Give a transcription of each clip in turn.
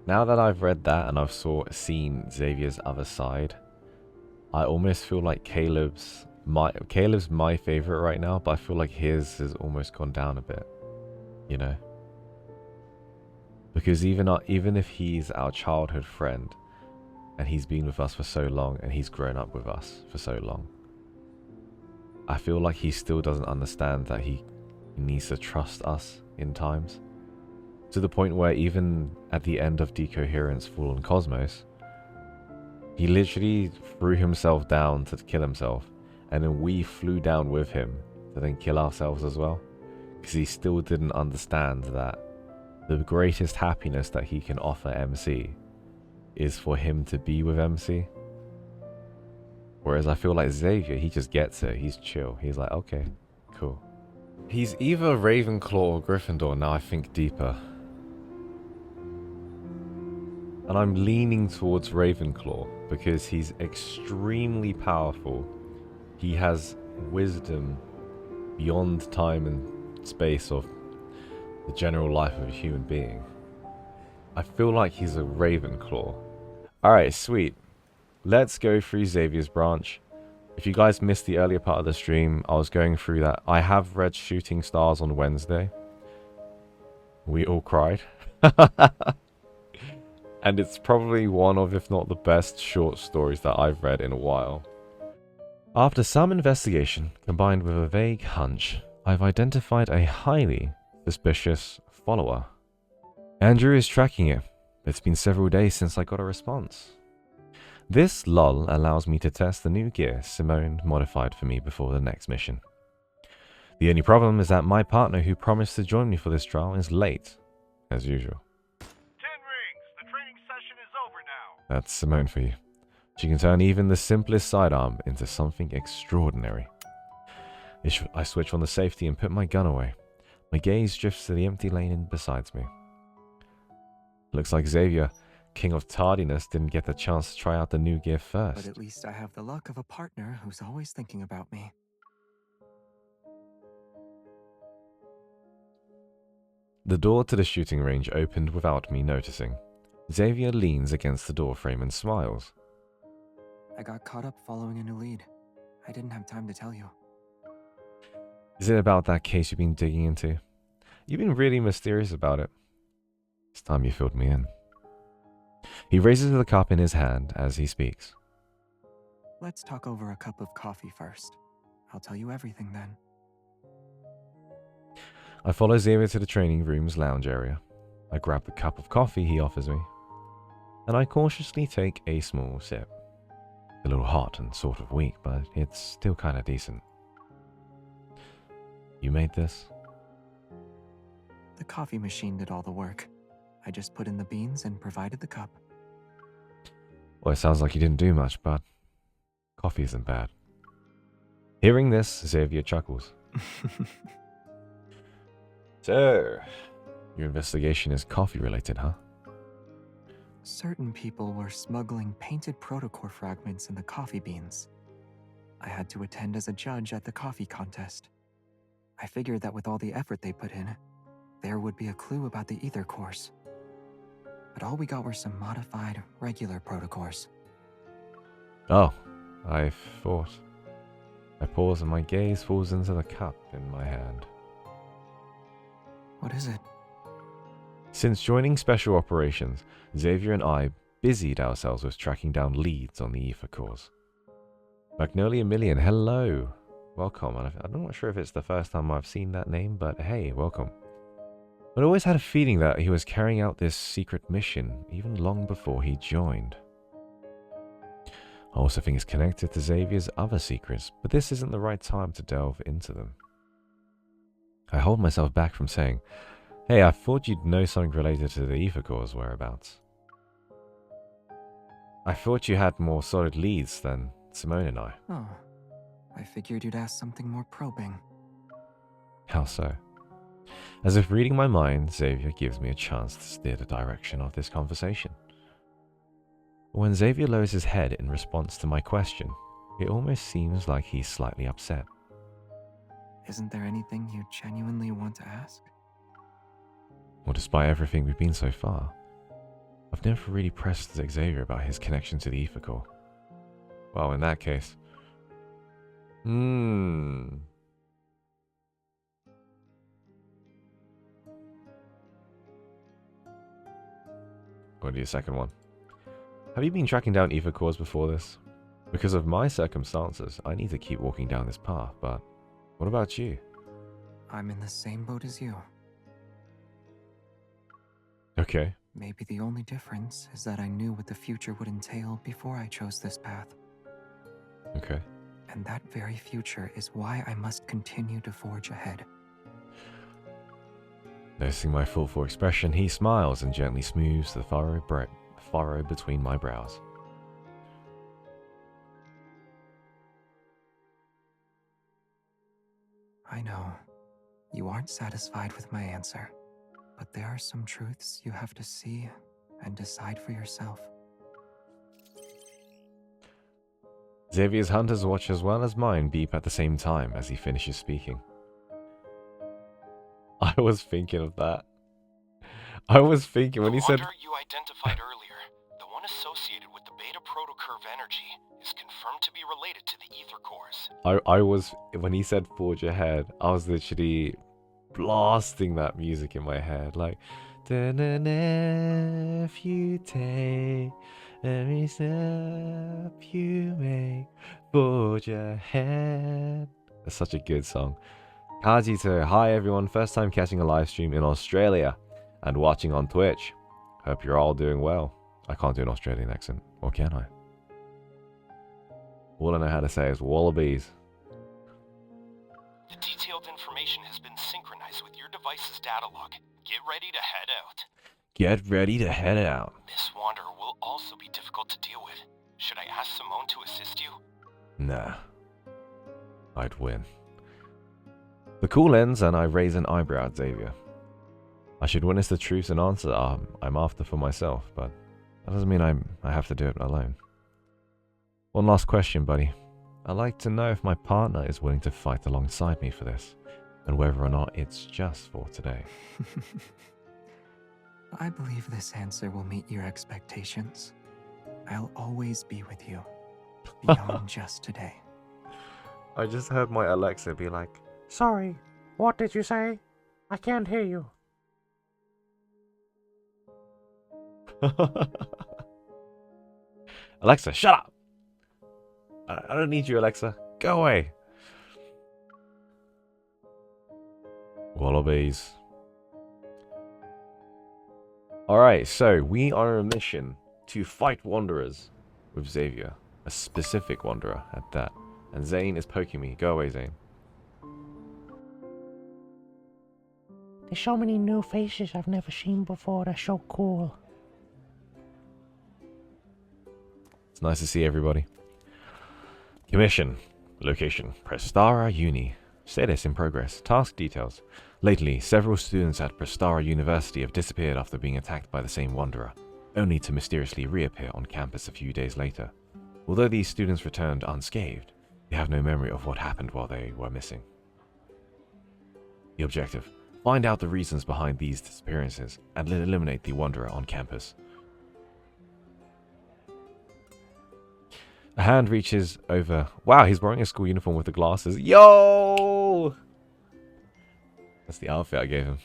Now that I've read that and I've seen Xavier's other side, I almost feel like Caleb's my favorite right now, but I feel like his has almost gone down a bit, you know? Because even if he's our childhood friend and he's been with us for so long and he's grown up with us for so long, I feel like he still doesn't understand that he needs to trust us in times. To the point where even at the end of Decoherence Fallen Cosmos, he literally threw himself down to kill himself, and then we flew down with him to then kill ourselves as well. Because he still didn't understand that the greatest happiness that he can offer MC is for him to be with MC. Whereas I feel like Xavier, he just gets it. He's chill. He's like, okay, cool. He's either Ravenclaw or Gryffindor now I think deeper. And I'm leaning towards Ravenclaw because he's extremely powerful. He has wisdom beyond time and space of the general life of a human being. I feel like he's a Ravenclaw. Alright, sweet. Let's go through Xavier's branch. If you guys missed the earlier part of the stream, I was going through that. I have read Shooting Stars on Wednesday. We all cried. And it's probably one of, if not the best, short stories that I've read in a while. After some investigation, combined with a vague hunch, I've identified a highly suspicious follower. Andrew is tracking it. It's been several days since I got a response. This lull allows me to test the new gear Simone modified for me before the next mission. The only problem is that my partner who promised to join me for this trial is late, as usual. 10 rings. The training session is over now. That's Simone for you. She can turn even the simplest sidearm into something extraordinary. I switch on the safety and put my gun away. My gaze drifts to the empty lane beside me. Looks like Xavier, king of tardiness, didn't get the chance to try out the new gear first. But at least I have the luck of a partner who's always thinking about me. The door to the shooting range opened without me noticing. Xavier leans against the doorframe and smiles. I got caught up following a new lead. I didn't have time to tell you. Is it about that case you've been digging into? You've been really mysterious about it. It's time you filled me in. He raises the cup in his hand as he speaks. Let's talk over a cup of coffee first. I'll tell you everything then. I follow Xavier to the training room's lounge area. I grab the cup of coffee he offers me, and I cautiously take a small sip. A little hot and sort of weak, but it's still kind of decent. You made this? The coffee machine did all the work. I just put in the beans and provided the cup. Well, it sounds like you didn't do much, but coffee isn't bad. Hearing this, Xavier chuckles. So, your investigation is coffee related, huh? Certain people were smuggling painted protocore fragments in the coffee beans. I had to attend as a judge at the coffee contest. I figured that with all the effort they put in, there would be a clue about the ether cores. But all we got were some modified, regular protocores. Oh, I thought. I pause and my gaze falls into the cup in my hand. What is it? Since joining Special Operations, Xavier and I busied ourselves with tracking down leads on the ether cores. Magnolia Million, hello! Welcome. I'm not sure if it's the first time I've seen that name, but hey, welcome. But I always had a feeling that he was carrying out this secret mission even long before he joined. I also think it's connected to Xavier's other secrets, but this isn't the right time to delve into them. I hold myself back from saying, hey, I thought you'd know something related to the ether cores whereabouts. I thought you had more solid leads than Simone and I. Oh, I figured you'd ask something more probing. How so? As if reading my mind, Xavier gives me a chance to steer the direction of this conversation. When Xavier lowers his head in response to my question, it almost seems like he's slightly upset. Isn't there anything you genuinely want to ask? Well, despite everything we've been so far, I've never really pressed Xavier about his connection to the ether core. Well, in that case... I'll do a second one. Have you been tracking down ether cores before this? Because of my circumstances, I need to keep walking down this path, but what about you? I'm in the same boat as you. Okay. Maybe the only difference is that I knew what the future would entail before I chose this path. Okay. And that very future is why I must continue to forge ahead. Noticing my thoughtful expression, he smiles and gently smooths the furrow between my brows. I know, you aren't satisfied with my answer, but there are some truths you have to see and decide for yourself. Xavier's hunter's watch as well as mine beep at the same time as he finishes speaking. I was thinking of that. I was thinking when he said... The wonder you identified earlier, the one associated with the beta protocurve energy, is confirmed to be related to the ether cores. I was... When he said forge ahead, I was literally blasting that music in my head. Like... If you take every step you make, forge ahead. That's such a good song. Kajito, hi everyone, first time catching a live stream in Australia and watching on Twitch. Hope you're all doing well. I can't do an Australian accent, or can I? All I know how to say is wallabies. The detailed information has been synchronized with your device's data log. Get ready to head out. Get ready to head out. This wanderer will also be difficult to deal with. Should I ask Simone to assist you? Nah. I'd win. The call ends and I raise an eyebrow at Xavier. I should witness the truth and answer I'm after for myself, but that doesn't mean I have to do it alone. One last question, buddy. I'd like to know if my partner is willing to fight alongside me for this, and whether or not it's just for today. I believe this answer will meet your expectations. I'll always be with you, beyond just today. I just heard my Alexa be like, Sorry, what did you say? I can't hear you. Alexa, shut up! I don't need you, Alexa. Go away. Wallabies. Alright, so we are on a mission to fight wanderers with Xavier. A specific wanderer at that. And Zane is poking me. Go away, Zane. There's so many new faces I've never seen before. They're so cool. It's nice to see everybody. Commission. Location. Prestara Uni. Status in progress. Task details. Lately, several students at Prestara University have disappeared after being attacked by the same wanderer, only to mysteriously reappear on campus a few days later. Although these students returned unscathed, they have no memory of what happened while they were missing. The objective: find out the reasons behind these disappearances and eliminate the wanderer on campus. A hand reaches over. Wow, he's wearing a school uniform with the glasses. Yo! That's the outfit I gave him.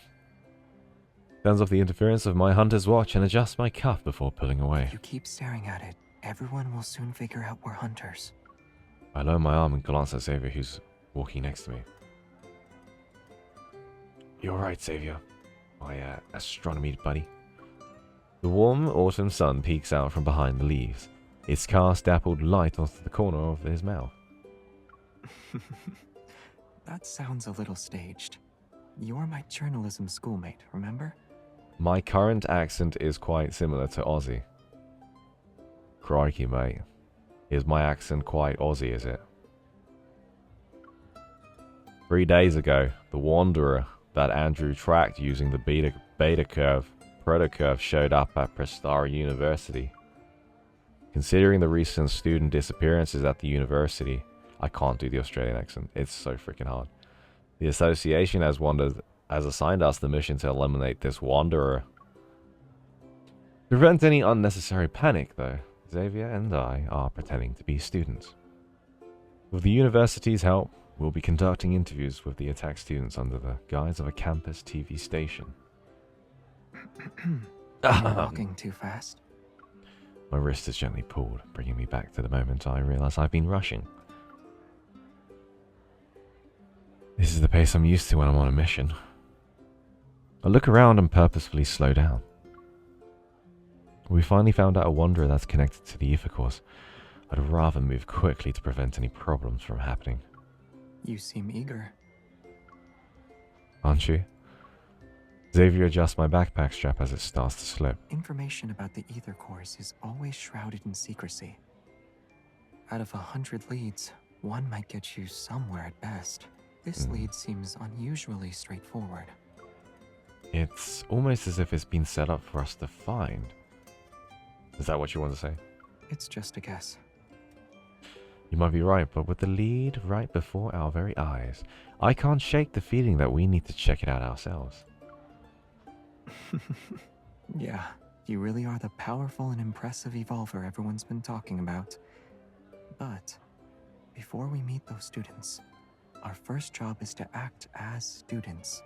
Turns off the interference of my hunter's watch and adjusts my cuff before pulling away. If you keep staring at it, everyone will soon figure out we're hunters. I lower my arm and glance at Xavier, who's walking next to me. You're right, Xavier. My astronomy buddy. The warm autumn sun peeks out from behind the leaves. Its cast dappled light onto the corner of his mouth. That sounds a little staged. You're my journalism schoolmate, remember? My current accent is quite similar to Aussie. Crikey, mate. Is my accent quite Aussie, is it? 3 days ago, the wanderer that Andrew tracked using the beta curve protocurve showed up at Prestara University. Considering the recent student disappearances at the university, I can't do the Australian accent. It's so freaking hard. The association has assigned us the mission to eliminate this wanderer. To prevent any unnecessary panic, though, Xavier and I are pretending to be students. With the university's help, we'll be conducting interviews with the attacked students under the guise of a campus TV station. You're walking too fast. My wrist is gently pulled, bringing me back to the moment I realize I've been rushing. This is the pace I'm used to when I'm on a mission. I look around and purposefully slow down. We finally found out a wanderer that's connected to the ether course. I'd rather move quickly to prevent any problems from happening. You seem eager. Aren't you? Xavier adjusts my backpack strap as it starts to slip. Information about the ether course is always shrouded in secrecy. Out of 100 leads, one might get you somewhere at best. This lead seems unusually straightforward. It's almost as if it's been set up for us to find. Is that what you want to say? It's just a guess. You might be right, but with the lead right before our very eyes, I can't shake the feeling that we need to check it out ourselves. Yeah, you really are the powerful and impressive evolver everyone's been talking about. But before we meet those students, our first job is to act as students.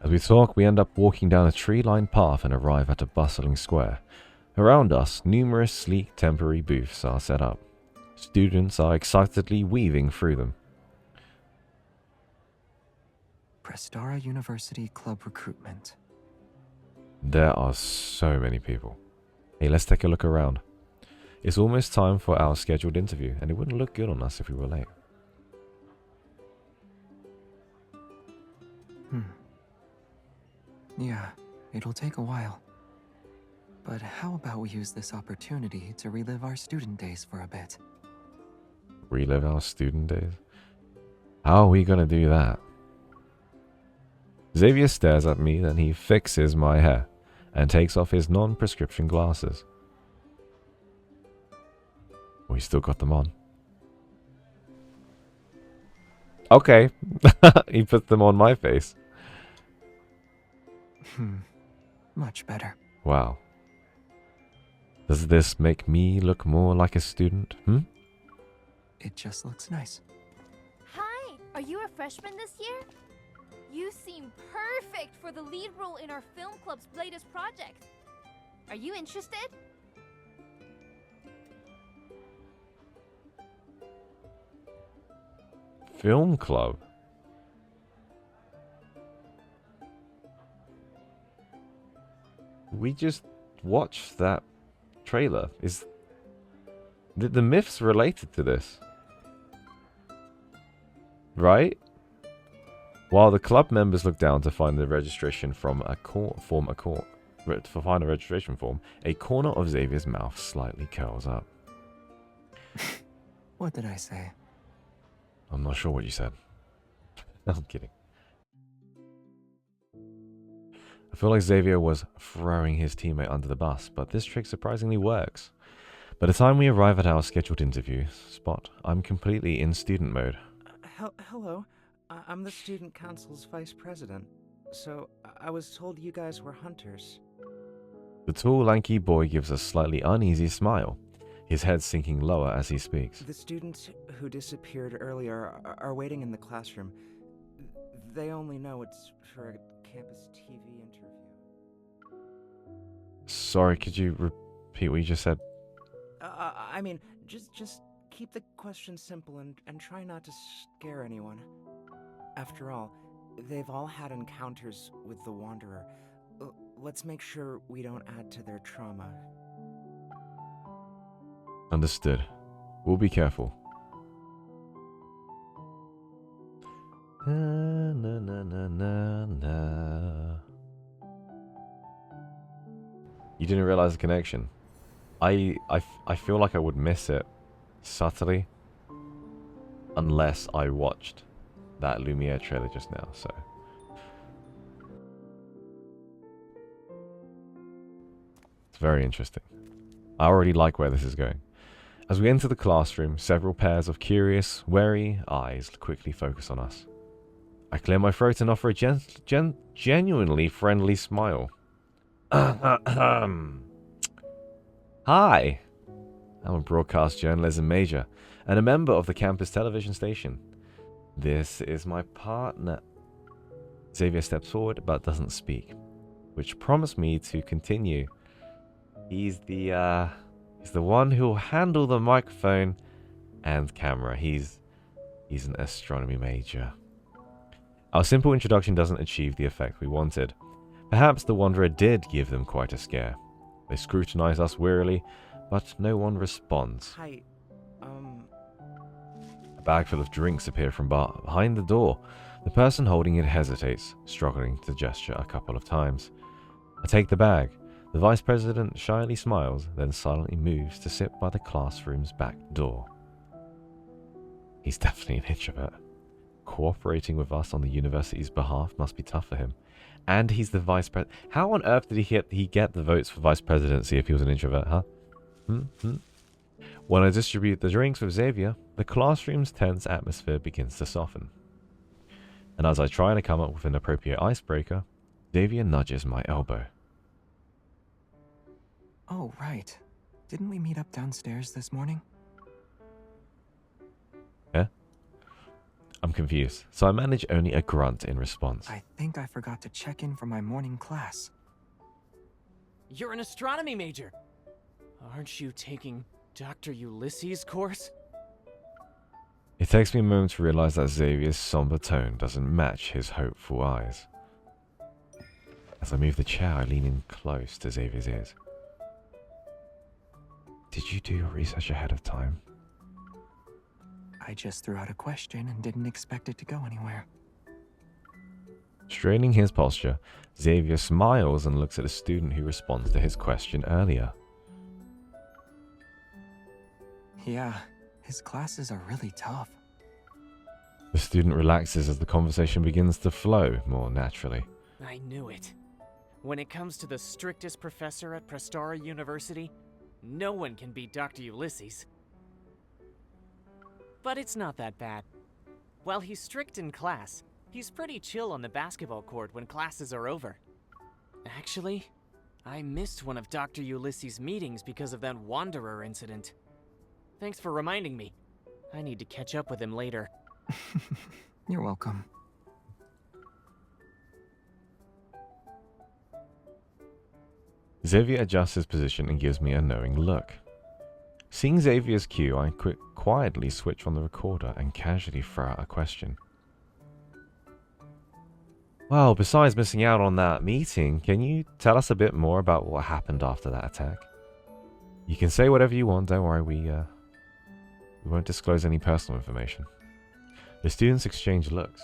As we talk, we end up walking down a tree-lined path and arrive at a bustling square. Around us, numerous sleek temporary booths are set up. Students are excitedly weaving through them. Prestara University Club Recruitment. There are so many people. Hey, let's take a look around. It's almost time for our scheduled interview, and it wouldn't look good on us if we were late. Yeah, it'll take a while. But how about we use this opportunity to relive our student days for a bit? Relive our student days? How are we gonna do that? Xavier stares at me, then he fixes my hair and takes off his non-prescription glasses. We still got them on. Okay. He put them on my face. Much better. Wow. Does this make me look more like a student? It just looks nice. Hi, are you a freshman this year? You seem perfect for the lead role in our film club's latest project. Are you interested? Film club? We just watched that trailer. Is the myths related to this? Right? While the club members look down to find the registration from a form, a corner of Xavier's mouth slightly curls up. What did I say? I'm not sure what you said. I'm kidding. I feel like Xavier was throwing his teammate under the bus, but this trick surprisingly works. By the time we arrive at our scheduled interview spot, I'm completely in student mode. Hello. I'm the student council's vice president. So, I was told you guys were hunters. The tall, lanky boy gives a slightly uneasy smile, his head sinking lower as he speaks. The students who disappeared earlier are waiting in the classroom. They only know it's for a campus TV interview. Sorry, could you repeat what you just said? I mean, just keep the questions simple and try not to scare anyone. After all, they've all had encounters with the Wanderer. Let's make sure we don't add to their trauma. Understood. We'll be careful. Na, na, na, na, na, na. You didn't realize the connection. I feel like I would miss it subtly unless I watched that Lumiere trailer just now, so. It's very interesting. I already like where this is going. As we enter the classroom, several pairs of curious, wary eyes quickly focus on us. I clear my throat and offer a genuinely friendly smile. Hi, I'm a broadcast journalism major and a member of the campus television station. This is my partner. Xavier steps forward but doesn't speak, which prompts me to continue. He's the one who'll handle the microphone and camera. He's an astronomy major. Our simple introduction doesn't achieve the effect we wanted. Perhaps the Wanderer did give them quite a scare. They scrutinize us wearily, but no one responds. Hi, A bag full of drinks appear from behind the door. The person holding it hesitates, struggling to gesture a couple of times. I take the bag. The vice president shyly smiles, then silently moves to sit by the classroom's back door. He's definitely an introvert. Cooperating with us on the university's behalf must be tough for him. And he's the vice president. How on earth did he get the votes for vice presidency if he was an introvert, huh? When I distribute the drinks with Xavier, the classroom's tense atmosphere begins to soften. And as I try to come up with an appropriate icebreaker, Xavier nudges my elbow. Oh, right. Didn't we meet up downstairs this morning? Yeah? I'm confused, so I manage only a grunt in response. I think I forgot to check in for my morning class. You're an astronomy major. Aren't you taking Dr. Ulysses' course? It takes me a moment to realize that Xavier's somber tone doesn't match his hopeful eyes. As I move the chair, I lean in close to Xavier's ears. Did you do your research ahead of time? I just threw out a question and didn't expect it to go anywhere. Straining his posture, Xavier smiles and looks at a student who responds to his question earlier. Yeah, his classes are really tough. The student relaxes as the conversation begins to flow more naturally. I knew it. When it comes to the strictest professor at Prestara University, no one can beat Dr. Ulysses. But it's not that bad. While he's strict in class, he's pretty chill on the basketball court when classes are over. Actually, I missed one of Dr. Ulysses' meetings because of that Wanderer incident. Thanks for reminding me. I need to catch up with him later. You're welcome. Xavier adjusts his position and gives me a knowing look. Seeing Xavier's cue, I quietly switch on the recorder and casually throw out a question. Well, besides missing out on that meeting, can you tell us a bit more about what happened after that attack? You can say whatever you want, don't worry, we won't disclose any personal information. The students exchange looks.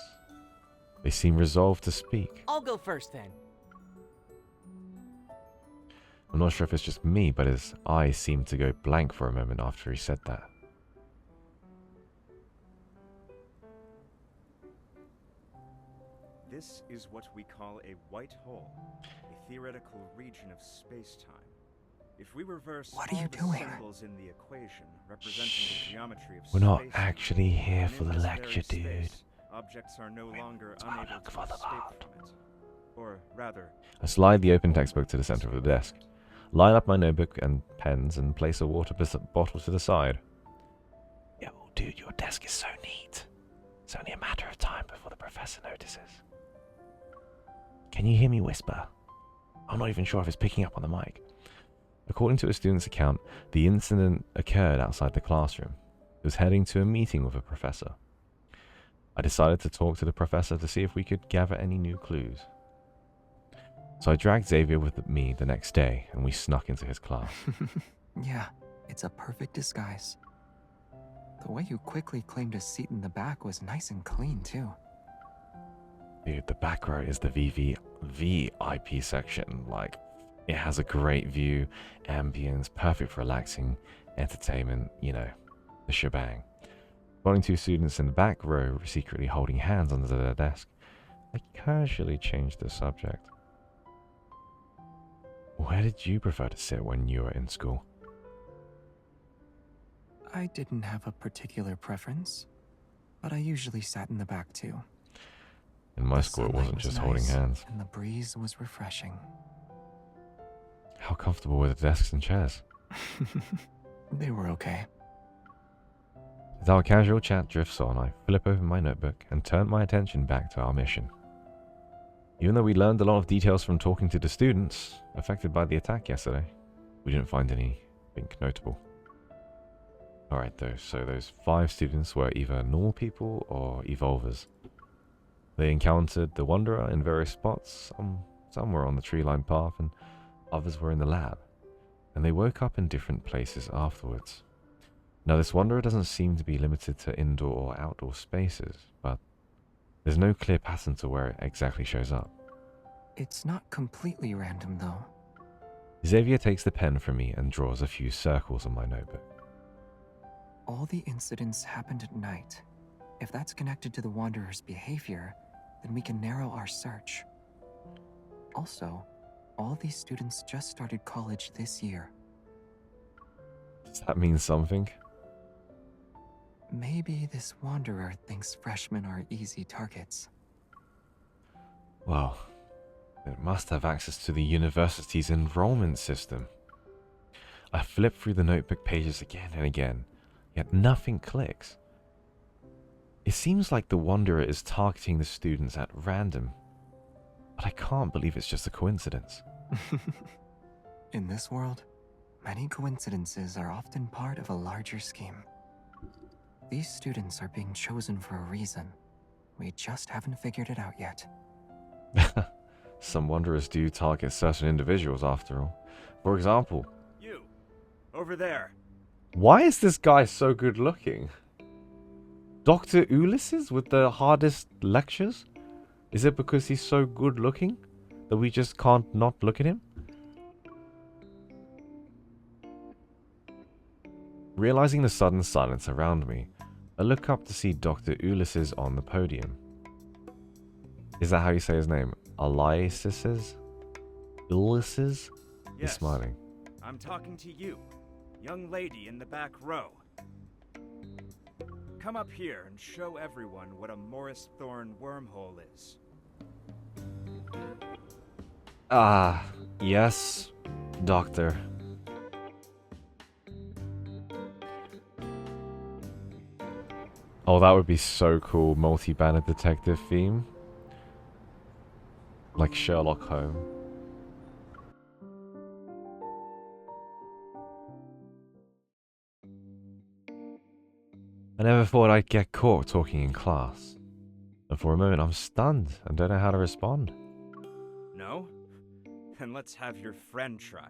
They seem resolved to speak. I'll go first then. I'm not sure if it's just me, but his eyes seemed to go blank for a moment after he said that. This is what we call a white hole, a theoretical region of space-time. If we reverse What are you all the doing? symbols in the equation representing the geometry of We're not space, actually here then for in the this lecture, very dude. space, objects are no longer Don't unable look to for the escape part. from it. Or rather, I slide the open textbook to the center of the desk, line up my notebook and pens, and place a water bottle to the side. Yo, dude, your desk is so neat. It's only a matter of time before the professor notices. Can you hear me whisper? I'm not even sure if it's picking up on the mic. According to a student's account, the incident occurred outside the classroom. He was heading to a meeting with a professor. I decided to talk to the professor to see if we could gather any new clues. So I dragged Xavier with me the next day, and we snuck into his class. Yeah, it's a perfect disguise. The way you quickly claimed a seat in the back was nice and clean, too. Dude, the back row is the VIP section. Like, it has a great view, ambience, perfect for relaxing, entertainment, you know, the shebang. Spotting two students in the back row secretly holding hands under their desk, I casually changed the subject. Where did you prefer to sit when you were in school? I didn't have a particular preference, but I usually sat in the back, too. In my The school, it sunlight wasn't was just holding nice, hands. And the breeze was refreshing. How comfortable were the desks and chairs? They were okay. As our casual chat drifts on, I flip open my notebook and turn my attention back to our mission. Even though we learned a lot of details from talking to the students affected by the attack yesterday, we didn't find anything notable. Alright though, so those 5 students were either normal people or evolvers. They encountered the Wanderer in various spots, some were on the tree-lined path and others were in the lab, and they woke up in different places afterwards. Now this Wanderer doesn't seem to be limited to indoor or outdoor spaces, but there's no clear pattern to where it exactly shows up. It's not completely random, though. Xavier takes the pen from me and draws a few circles on my notebook. All the incidents happened at night. If that's connected to the Wanderer's behavior, then we can narrow our search. Also, all these students just started college this year. Does that mean something? Maybe this Wanderer thinks freshmen are easy targets. Well, it must have access to the university's enrollment system. I flip through the notebook pages again and again, yet nothing clicks. It seems like the Wanderer is targeting the students at random, but I can't believe it's just a coincidence. In this world, many coincidences are often part of a larger scheme. These students are being chosen for a reason. We just haven't figured it out yet. Some Wanderers do target certain individuals after all. For example, You! Over there! why is this guy so good looking? Dr. Ulysses with the hardest lectures? Is it because he's so good looking that we just can't not look at him? Realizing the sudden silence around me, I look up to see Dr. Ulysses on the podium. Is that how you say his name? Ulysses? Ulysses? He's Yes, smiling. I'm talking to you, young lady in the back row. Come up here and show everyone what a Morris Thorn wormhole is. Ah, yes, Doctor. Oh, that would be so cool. Multi-banner detective theme. Like Sherlock Holmes. I never thought I'd get caught talking in class. And for a moment I'm stunned and don't know how to respond. No? Then let's have your friend try.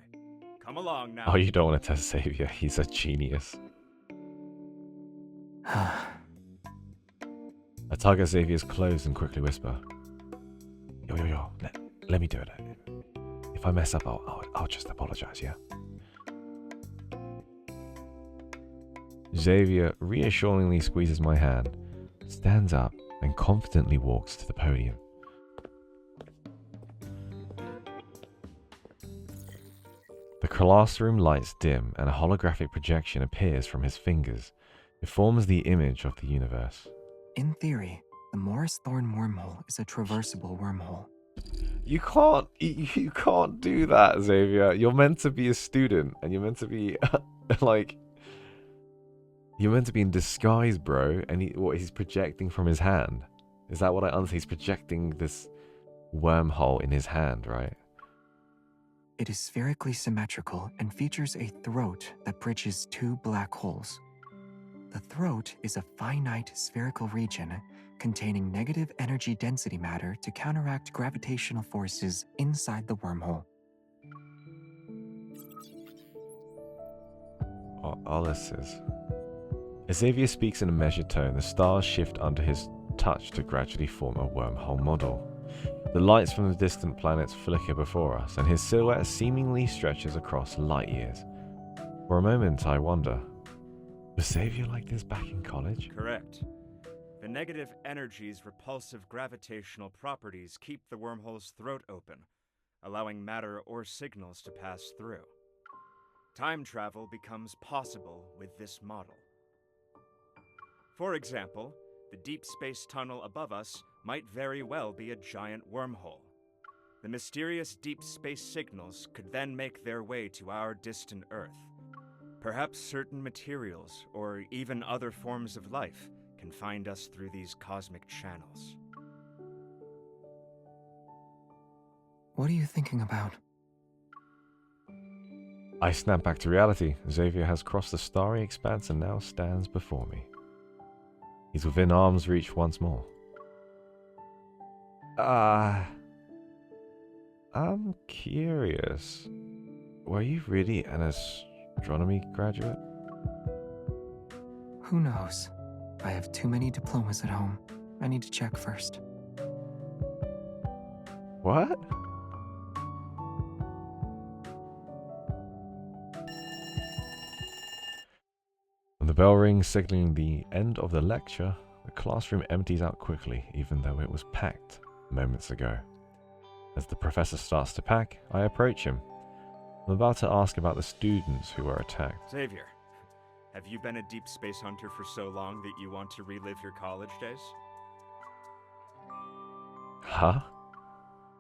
Come along now. Oh, you don't want to test Xavier. He's a genius. I tug at Xavier's clothes and quickly whisper, Yo, let me do it. If I mess up, I'll just apologize, yeah? Xavier reassuringly squeezes my hand, stands up, and confidently walks to the podium. The classroom lights dim and a holographic projection appears from his fingers. It forms the image of the universe. In theory, the Morris Thorn wormhole is a traversable wormhole. You can't do that, Xavier. You're meant to be a student, and you're meant to be like, you're meant to be in disguise, bro. And he's projecting from his hand. Is that what I understand? He's projecting this wormhole in his hand, right? It is spherically symmetrical and features a throat that bridges 2 black holes. The throat is a finite spherical region containing negative energy density matter to counteract gravitational forces inside the wormhole. All this is. As Xavier speaks in a measured tone, the stars shift under his touch to gradually form a wormhole model. The lights from the distant planets flicker before us, and his silhouette seemingly stretches across light years. For a moment, I wonder, was Xavier like this back in college? Correct. The negative energy's repulsive gravitational properties keep the wormhole's throat open, allowing matter or signals to pass through. Time travel becomes possible with this model. For example, the deep space tunnel above us might very well be a giant wormhole. The mysterious deep space signals could then make their way to our distant Earth, Perhaps certain materials, or even other forms of life, can find us through these cosmic channels. What are you thinking about? I snap back to reality. Xavier has crossed the starry expanse and now stands before me. He's within arm's reach once more. I'm curious. Were you really an astronomy graduate? Who knows? I have too many diplomas at home. I need to check first. What? When the bell rings signaling the end of the lecture, the classroom empties out quickly, even though it was packed moments ago. As the professor starts to pack, I approach him. I'm about to ask about the students who were attacked. Xavier, have you been a deep space hunter for so long that you want to relive your college days? Huh?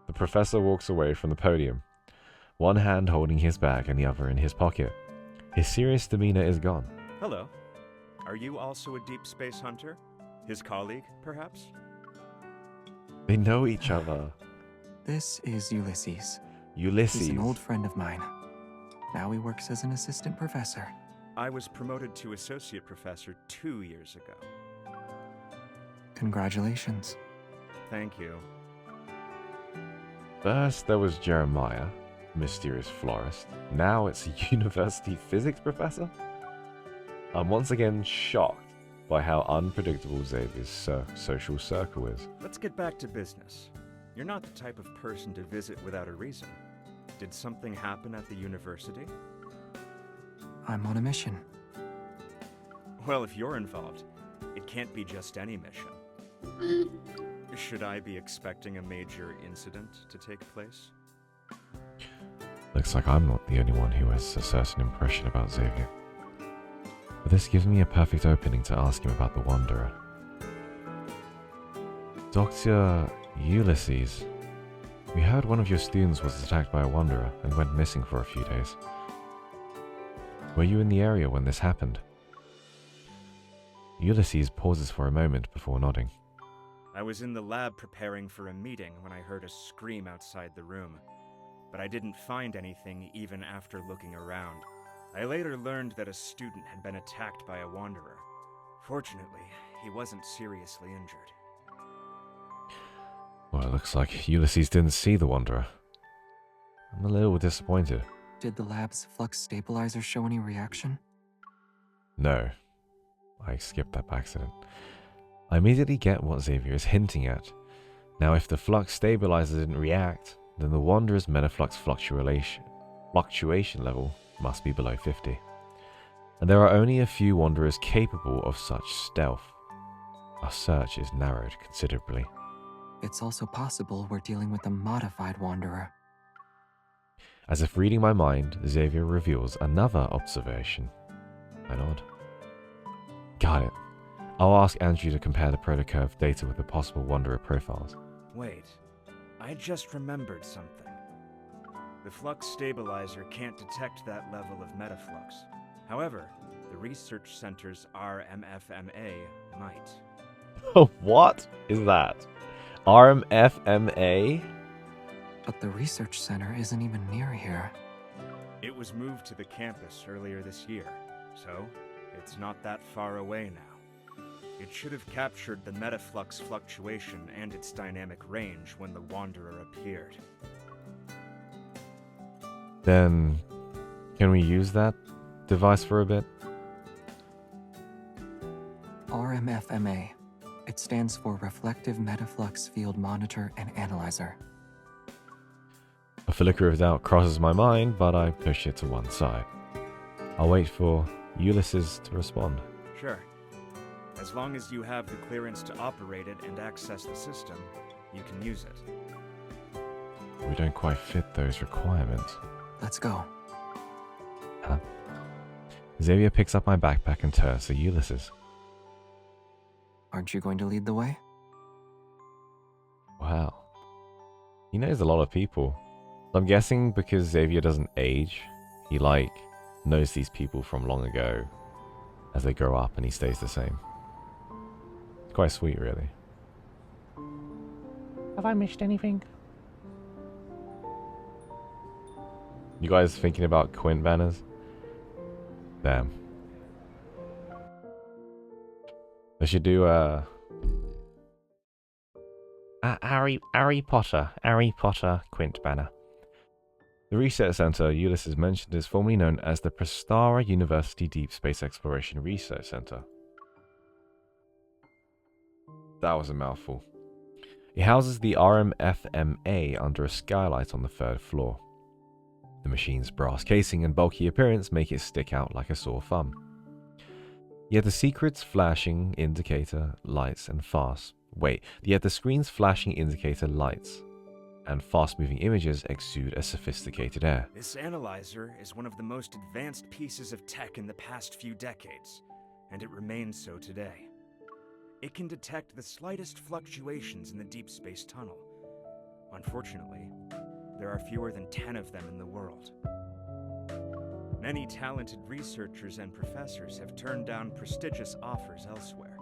The professor walks away from the podium, one hand holding his bag and the other in his pocket. His serious demeanor is gone. Hello. Are you also a deep space hunter? His colleague, perhaps? They know each other. This is Ulysses. Ulysses. He's an old friend of mine. Now he works as an assistant professor. I was promoted to associate professor 2 years ago. Congratulations. Thank you. First there was Jeremiah, mysterious florist. Now it's a university physics professor? I'm once again shocked by how unpredictable Xavier's social circle is. Let's get back to business. You're not the type of person to visit without a reason. Did something happen at the university? I'm on a mission. Well, if you're involved, it can't be just any mission. Should I be expecting a major incident to take place? Looks like I'm not the only one who has a certain impression about Xavier. But this gives me a perfect opening to ask him about the Wanderer. Dr. Ulysses, we heard one of your students was attacked by a Wanderer and went missing for a few days. Were you in the area when this happened? Ulysses pauses for a moment before nodding. I was in the lab preparing for a meeting when I heard a scream outside the room, but I didn't find anything even after looking around. I later learned that a student had been attacked by a Wanderer. Fortunately, he wasn't seriously injured. Well, it looks like Ulysses didn't see the Wanderer. I'm a little disappointed. Did the lab's flux stabilizer show any reaction? No. I skipped that by accident. I immediately get what Xavier is hinting at. Now, if the flux stabilizer didn't react, then the Wanderer's metaflux fluctuation level must be below 50. And there are only a few Wanderers capable of such stealth. Our search is narrowed considerably. It's also possible we're dealing with a modified Wanderer. As if reading my mind, Xavier reveals another observation. I nod. Got it. I'll ask Andrew to compare the protocurve data with the possible Wanderer profiles. Wait, I just remembered something. The flux stabilizer can't detect that level of metaflux. However, the research center's RMFMA might. What is that? RMFMA? But the research center isn't even near here. It was moved to the campus earlier this year, so it's not that far away now. It should have captured the metaflux fluctuation and its dynamic range when the Wanderer appeared. Then, can we use that device for a bit? RMFMA. It stands for Reflective Metaflux Field Monitor and Analyzer. A flicker of doubt crosses my mind, but I push it to one side. I'll wait for Ulysses to respond. Sure. As long as you have the clearance to operate it and access the system, you can use it. We don't quite fit those requirements. Let's go. Huh? Xavier picks up my backpack and turns to Ulysses. Aren't you going to lead the way? Wow. He knows a lot of people. I'm guessing because Xavier doesn't age, he knows these people from long ago as they grow up and he stays the same. It's quite sweet, really. Have I missed anything? You guys thinking about Quint banners? Damn. They should do Harry Potter Quint banner. The research center Ulysses mentioned is formerly known as the Prestara University Deep Space Exploration Research Center. That was a mouthful. It houses the RMFMA under a skylight on the 3rd floor. The machine's brass casing and bulky appearance make it stick out like a sore thumb. Yet the screen's flashing indicator lights and fast-moving images exude a sophisticated air. This analyzer is one of the most advanced pieces of tech in the past few decades, and it remains so today. It can detect the slightest fluctuations in the deep space tunnel. Unfortunately, there are fewer than 10 of them in the world. Many talented researchers and professors have turned down prestigious offers elsewhere.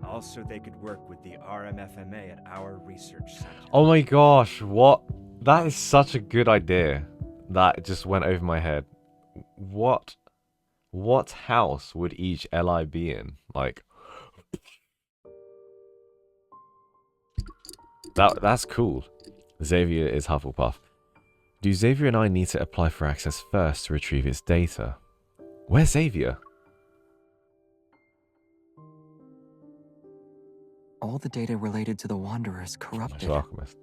Also, they could work with the RMFMA at our research center. Oh my gosh, what? That is such a good idea. That just went over my head. What house would each LI be in? Like, that's cool. Xavier is Hufflepuff. Do Xavier and I need to apply for access first to retrieve its data? Where's Xavier? All the data related to the Wanderer is corrupted. Alchemist.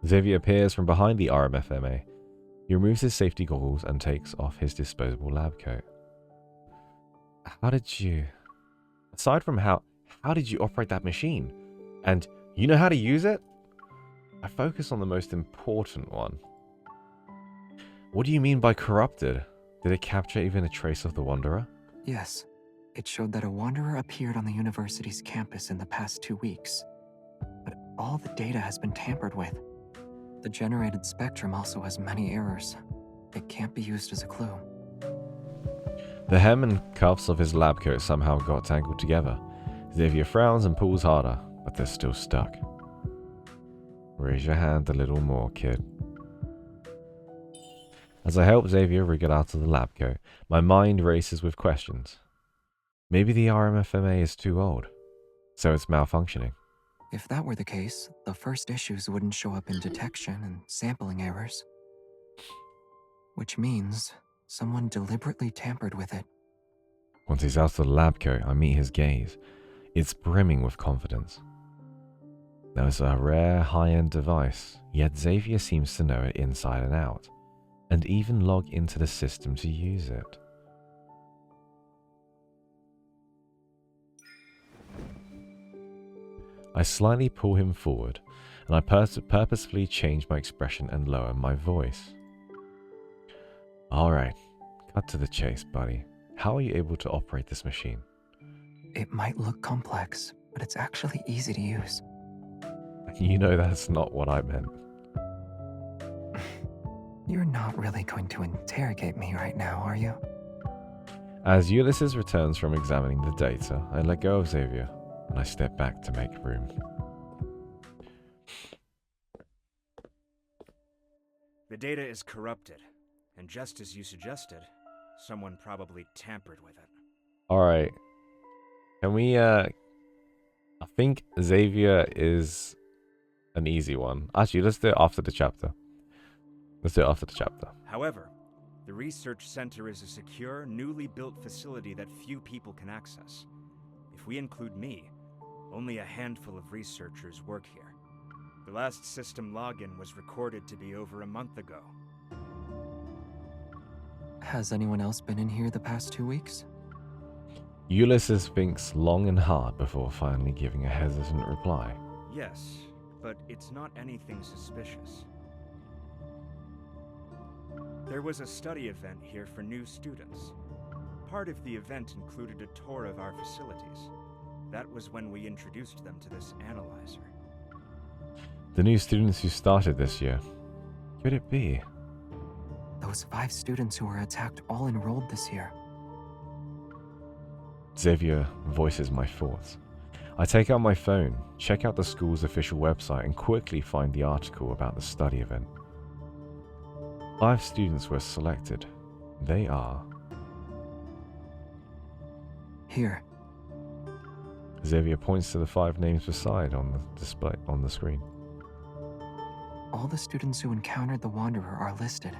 Xavier appears from behind the RMFMA. He removes his safety goggles and takes off his disposable lab coat. How did you... Aside from how did you operate that machine? And you know how to use it? I focus on the most important one. What do you mean by corrupted? Did it capture even a trace of the Wanderer? Yes. It showed that a Wanderer appeared on the university's campus in the past 2 weeks. But all the data has been tampered with. The generated spectrum also has many errors. It can't be used as a clue. The hem and cuffs of his lab coat somehow got tangled together. Xavier frowns and pulls harder, but they're still stuck. Raise your hand a little more, kid. As I help Xavier wriggle out of the lab coat, my mind races with questions. Maybe the RMFMA is too old, so it's malfunctioning. If that were the case, the first issues wouldn't show up in detection and sampling errors. Which means someone deliberately tampered with it. Once he's out of the lab coat, I meet his gaze. It's brimming with confidence. Now it's a rare high-end device, yet Xavier seems to know it inside and out, and even log into the system to use it. I slightly pull him forward, and I purposefully change my expression and lower my voice. Alright, cut to the chase, buddy. How are you able to operate this machine? It might look complex, but it's actually easy to use. You know that's not what I meant. You're not really going to interrogate me right now, are you? As Ulysses returns from examining the data, I let go of Xavier, and I step back to make room. The data is corrupted, and just as you suggested, someone probably tampered with it. Alright. Can we, I think Xavier is an easy one. Actually, let's do it after the chapter. However, the research center is a secure, newly built facility that few people can access. If we include me, only a handful of researchers work here. The last system login was recorded to be over a month ago. Has anyone else been in here the past 2 weeks? Ulysses thinks long and hard before finally giving a hesitant reply. Yes, but it's not anything suspicious. There was a study event here for new students. Part of the event included a tour of our facilities. That was when we introduced them to this analyzer. The new students who started this year. Could it be? Those 5 students who were attacked all enrolled this year. Xavier voices my thoughts. I take out my phone, check out the school's official website, and quickly find the article about the study event. 5 students were selected. They are... Here. Xavier points to the 5 names beside on the display on the screen. All the students who encountered the Wanderer are listed.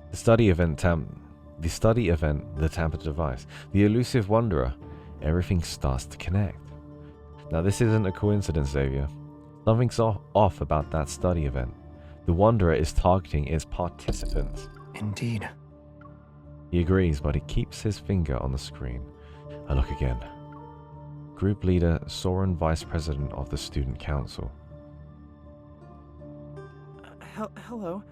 The study event, the tampered device, the elusive Wanderer. Everything starts to connect. Now this isn't a coincidence, Xavier. Something's off about that study event. The Wanderer is targeting its participants. Indeed. He agrees, but he keeps his finger on the screen. I look again. Group leader, Soren, vice president of the student council. Hello.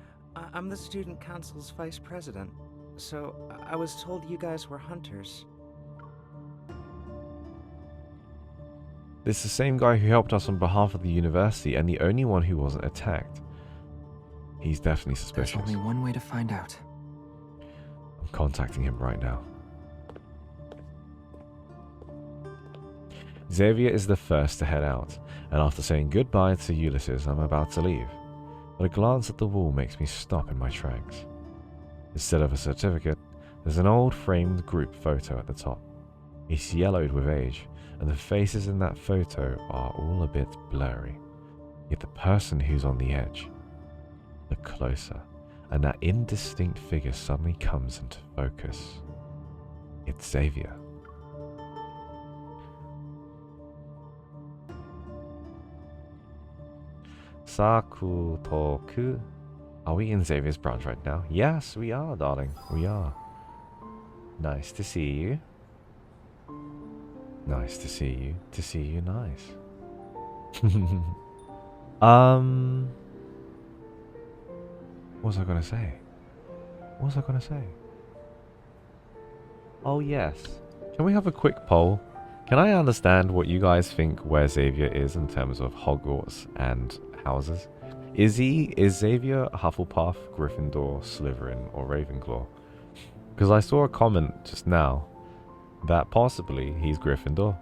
I'm the student council's vice president. So, I was told you guys were hunters. This is the same guy who helped us on behalf of the university and the only one who wasn't attacked. He's definitely suspicious. There's only one way to find out. I'm contacting him right now. Xavier is the first to head out, and after saying goodbye to Ulysses, I'm about to leave. But a glance at the wall makes me stop in my tracks. Instead of a certificate, there's an old framed group photo at the top. It's yellowed with age, and the faces in that photo are all a bit blurry. Yet the person who's on the edge, look closer, and that indistinct figure suddenly comes into focus. It's Xavier. Sakutoku. Are we in Xavier's branch right now? Yes, we are, darling. We are. Nice to see you. Nice to see you. To see you, nice. What was I gonna say? What was I gonna say? Oh yes. Can we have a quick poll? Can I understand what you guys think where Xavier is in terms of Hogwarts and houses? Is Xavier Hufflepuff, Gryffindor, Slytherin, or Ravenclaw? Because I saw a comment just now that possibly he's Gryffindor.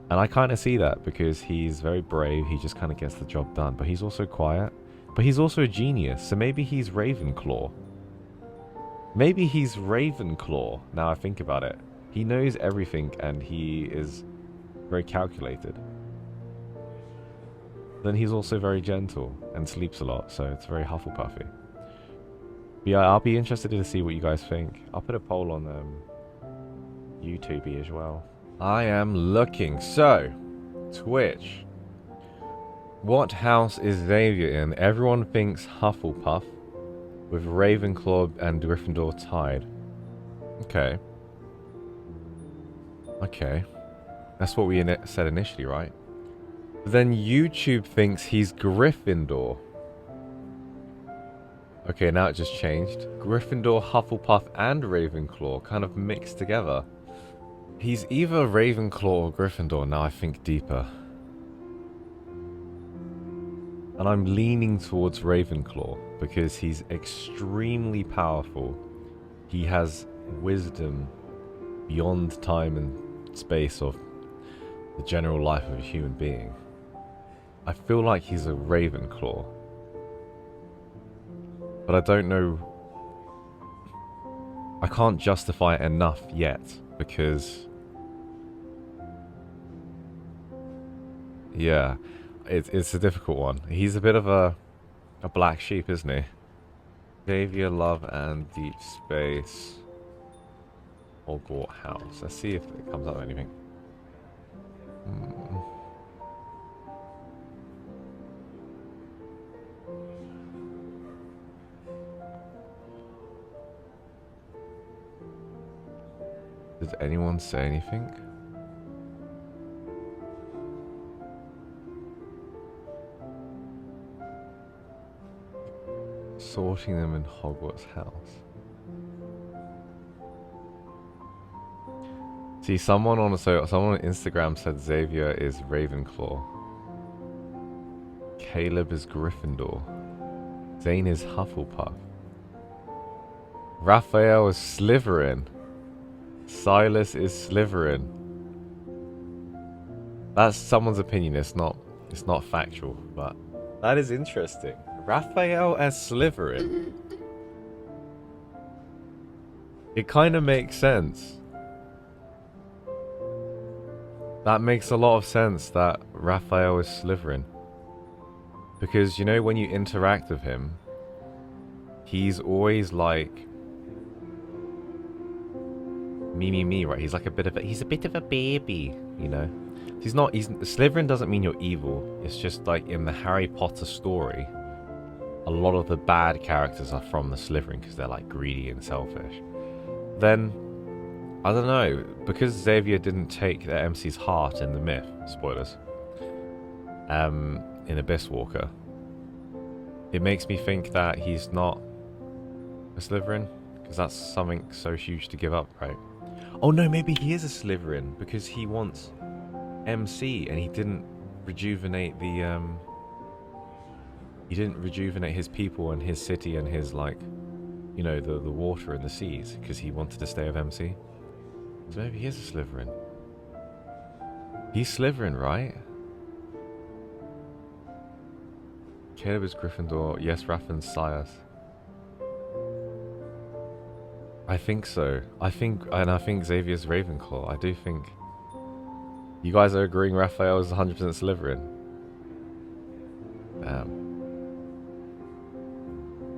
And I kind of see that because he's very brave, he just kind of gets the job done. But he's also quiet. But he's also a genius, so maybe he's Ravenclaw. Maybe he's Ravenclaw, now I think about it. He knows everything and he is very calculated. Then he's also very gentle and sleeps a lot, so it's very Hufflepuffy. But yeah, I'll be interested to see what you guys think. I'll put a poll on YouTube as well. I am looking. So, Twitch. What house is Xavier in? Everyone thinks Hufflepuff, with Ravenclaw and Gryffindor tied. Okay. Okay. That's what we said initially, right? But then YouTube thinks he's Gryffindor. Okay, now it just changed. Gryffindor, Hufflepuff, and Ravenclaw kind of mixed together. He's either Ravenclaw or Gryffindor, now I think deeper. And I'm leaning towards Ravenclaw because he's extremely powerful. He has wisdom beyond time and space of the general life of a human being. I feel like he's a Ravenclaw. But I don't know. I can't justify it enough yet because... yeah, it's a difficult one. He's a bit of a black sheep, isn't he? Xavier, Love, and Deepspace. Hogwarts House. Let's see if it comes up with anything. Did anyone say anything? Sorting them in Hogwarts House. See, someone on Instagram said Xavier is Ravenclaw. Caleb is Gryffindor. Zane is Hufflepuff. Raphael is Slytherin. Silas is Slytherin. That's someone's opinion. It's not factual, but that is interesting. Raphael as Slytherin. It kind of makes sense. That makes a lot of sense that Raphael is Slytherin. Because, you know, when you interact with him, he's always like me, right? He's like a bit of a baby, you know? Slytherin doesn't mean you're evil. It's just like in the Harry Potter story, a lot of the bad characters are from the Slytherin because they're like greedy and selfish. Then, I don't know, because Xavier didn't take the MC's heart in the myth, spoilers, in Abyss Walker, it makes me think that he's not a Slytherin, because that's something so huge to give up, right? Oh no, maybe he is a Slytherin because he wants MC and he didn't rejuvenate the he didn't rejuvenate his people and his city and his, like, you know, the water and the seas because he wanted to stay with MC. So maybe he is a Slytherin. He's Slytherin, right? Caleb is Gryffindor. Yes, Raffin's Silas. I think so. I think Xavier's Ravenclaw. I do think. You guys are agreeing Raphael is 100% Slytherin.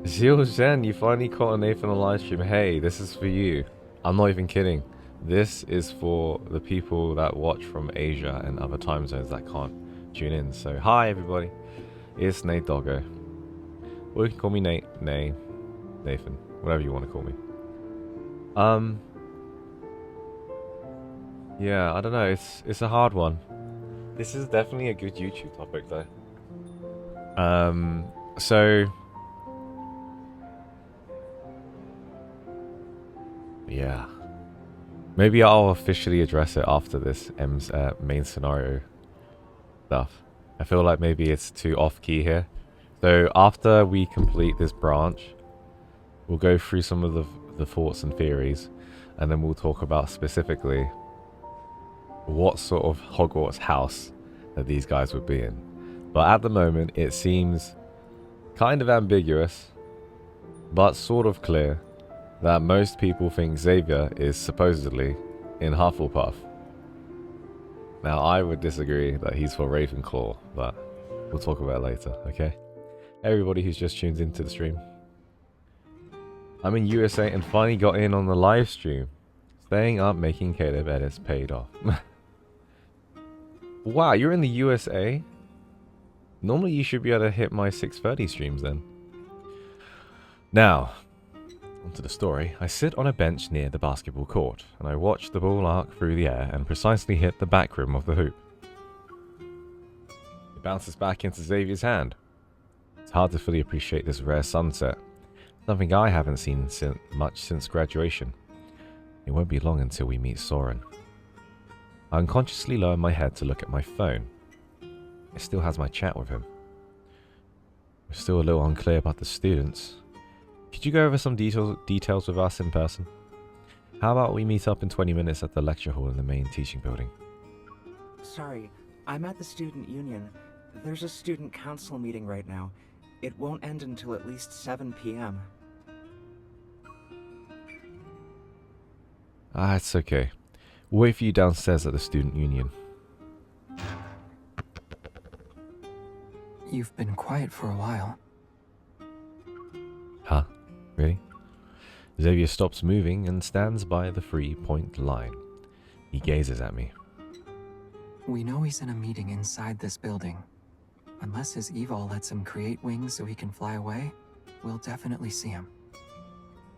Zil Zhen, you finally caught a Nathan on live stream. Hey, this is for you. I'm not even kidding. This is for the people that watch from Asia and other time zones that can't tune in. So, hi everybody. It's Nate Doggo. Or you can call me Nate, Nathan, whatever you want to call me. Yeah, I don't know. It's a hard one. This is definitely a good YouTube topic, though. So yeah, maybe I'll officially address it after this main scenario stuff. I feel like maybe it's too off key here. So after we complete this branch, we'll go through some of the thoughts and theories, and then we'll talk about specifically what sort of Hogwarts house that these guys would be in. But at the moment, it seems kind of ambiguous, but sort of clear, that most people think Xavier is supposedly in Hufflepuff. Now, I would disagree that he's for Ravenclaw, but we'll talk about it later, okay? Everybody who's just tuned into the stream. I'm in USA and finally got in on the live stream. Staying up making Caleb edits paid off. Wow, you're in the USA? Normally you should be able to hit my 6:30 streams then. Now, onto the story. I sit on a bench near the basketball court, and I watch the ball arc through the air and precisely hit the back rim of the hoop. It bounces back into Xavier's hand. It's hard to fully appreciate this rare sunset, something I haven't seen much since graduation. It won't be long until we meet Soren. I unconsciously lower my head to look at my phone. It still has my chat with him. We're still a little unclear about the students. Could you go over some details with us in person? How about we meet up in 20 minutes at the lecture hall in the main teaching building? Sorry, I'm at the student union. There's a student council meeting right now. It won't end until at least 7 p.m. It's okay. We'll wait for you downstairs at the student union. You've been quiet for a while. Huh? Really? Xavier stops moving and stands by the 3-point line. He gazes at me. We know he's in a meeting inside this building. Unless his evil lets him create wings so he can fly away, we'll definitely see him.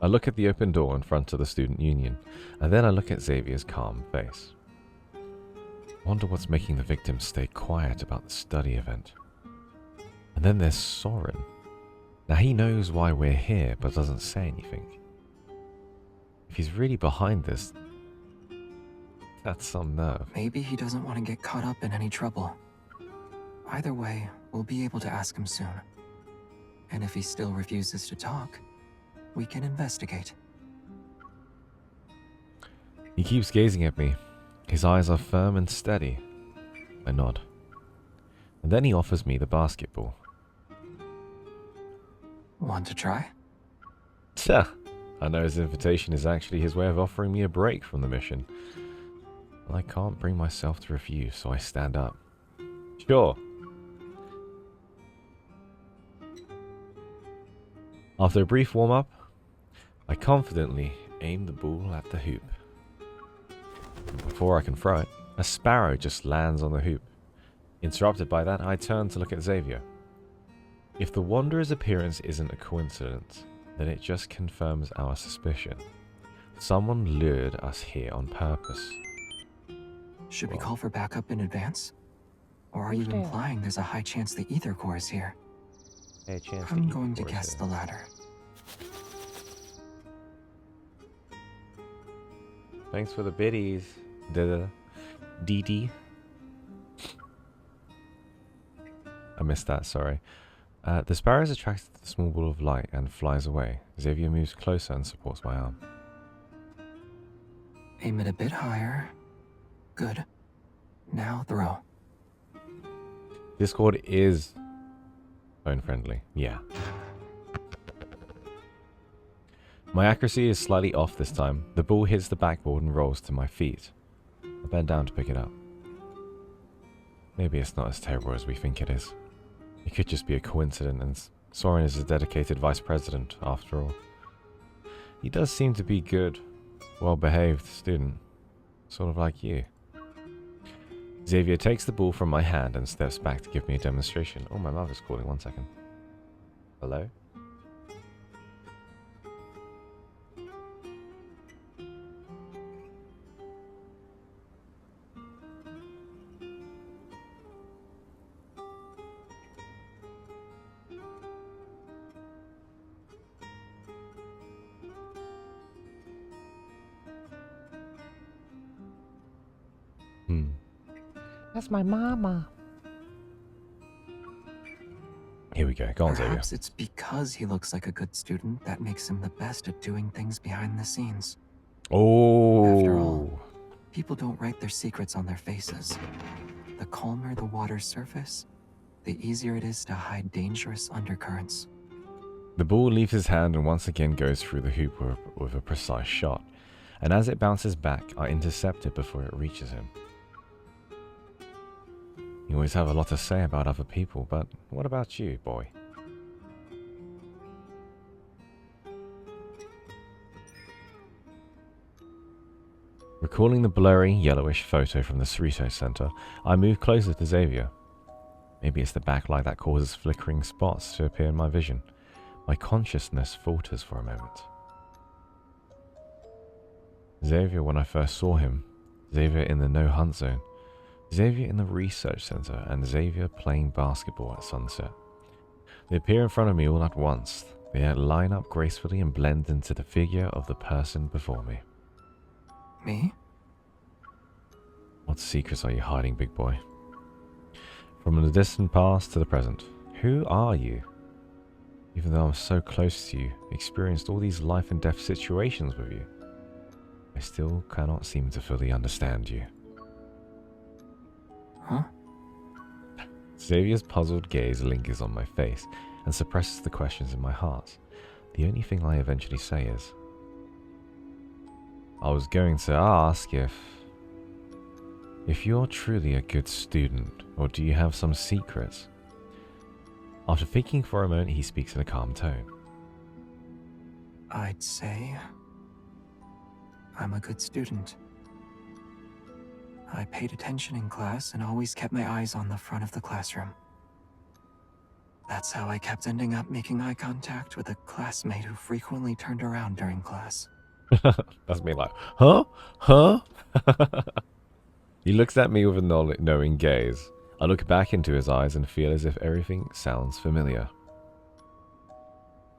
I look at the open door in front of the student union, and then I look at Xavier's calm face. I wonder what's making the victims stay quiet about the study event. And then there's Soren. Now he knows why we're here, but doesn't say anything. If he's really behind this, that's some nerve. Maybe he doesn't want to get caught up in any trouble. Either way, we'll be able to ask him soon. And if he still refuses to talk, we can investigate. He keeps gazing at me. His eyes are firm and steady. I nod. And then he offers me the basketball. Want to try? Tja, I know his invitation is actually his way of offering me a break from the mission. And I can't bring myself to refuse, so I stand up. Sure. After a brief warm-up, I confidently aim the ball at the hoop. Before I can throw it, a sparrow just lands on the hoop. Interrupted by that, I turn to look at Xavier. If the Wanderer's appearance isn't a coincidence, then it just confirms our suspicion. Someone lured us here on purpose. Should we call for backup in advance? Or are you implying there's a high chance the Ether Core is here? I'm going to guess the latter. Thanks for the biddies, DD. I missed that, sorry. The sparrow is attracted to the small ball of light and flies away. Xavier moves closer and supports my arm. Aim it a bit higher. Good. Now throw. Discord is phone friendly, yeah. My accuracy is slightly off this time. The ball hits the backboard and rolls to my feet. I bend down to pick it up. Maybe it's not as terrible as we think it is. It could just be a coincidence, and Soren is a dedicated vice president, after all. He does seem to be good, well-behaved student. Sort of like you. Xavier takes the ball from my hand and steps back to give me a demonstration. Oh, my mother's calling. 1 second. Hello? That's my mama. Here we go. Go on, Xavier. Perhaps it's because he looks like a good student that makes him the best at doing things behind the scenes. Oh. After all, people don't write their secrets on their faces. The calmer the water's surface, the easier it is to hide dangerous undercurrents. The ball leaves his hand and once again goes through the hoop with a precise shot. And as it bounces back, I intercept it before it reaches him. You always have a lot to say about other people, but what about you, boy? Recalling the blurry, yellowish photo from the Cerrito Center, I move closer to Xavier. Maybe it's the backlight that causes flickering spots to appear in my vision. My consciousness falters for a moment. Xavier when I first saw him, Xavier in the no-hunt zone, Xavier in the research center, and Xavier playing basketball at sunset. They appear in front of me all at once. They line up gracefully and blend into the figure of the person before me. Me? What secrets are you hiding, big boy? From the distant past to the present, who are you? Even though I'm so close to you, experienced all these life and death situations with you, I still cannot seem to fully understand you. Huh? Xavier's puzzled gaze lingers on my face and suppresses the questions in my heart. The only thing I eventually say is, I was going to ask if you're truly a good student, or do you have some secrets? After thinking for a moment, he speaks in a calm tone. I'd say I'm a good student. I paid attention in class and always kept my eyes on the front of the classroom. That's how I kept ending up making eye contact with a classmate who frequently turned around during class. That's me like, huh? Huh? He looks at me with a knowing gaze. I look back into his eyes and feel as if everything sounds familiar.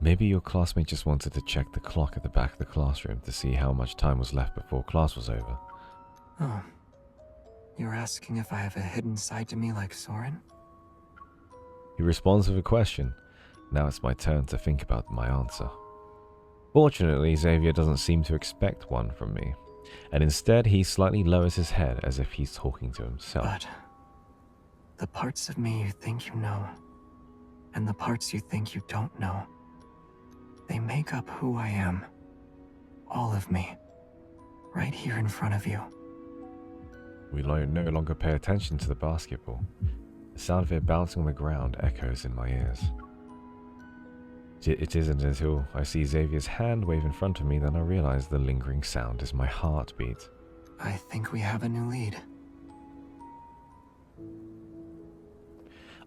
Maybe your classmate just wanted to check the clock at the back of the classroom to see how much time was left before class was over. Oh. You're asking if I have a hidden side to me like Soren? He responds with a question. Now it's my turn to think about my answer. Fortunately, Xavier doesn't seem to expect one from me. And instead, he slightly lowers his head as if he's talking to himself. But the parts of me you think you know, and the parts you think you don't know, they make up who I am. All of me. Right here in front of you. We no longer pay attention to the basketball. The sound of it bouncing on the ground echoes in my ears. It isn't until I see Xavier's hand wave in front of me that I realize the lingering sound is my heartbeat. I think we have a new lead.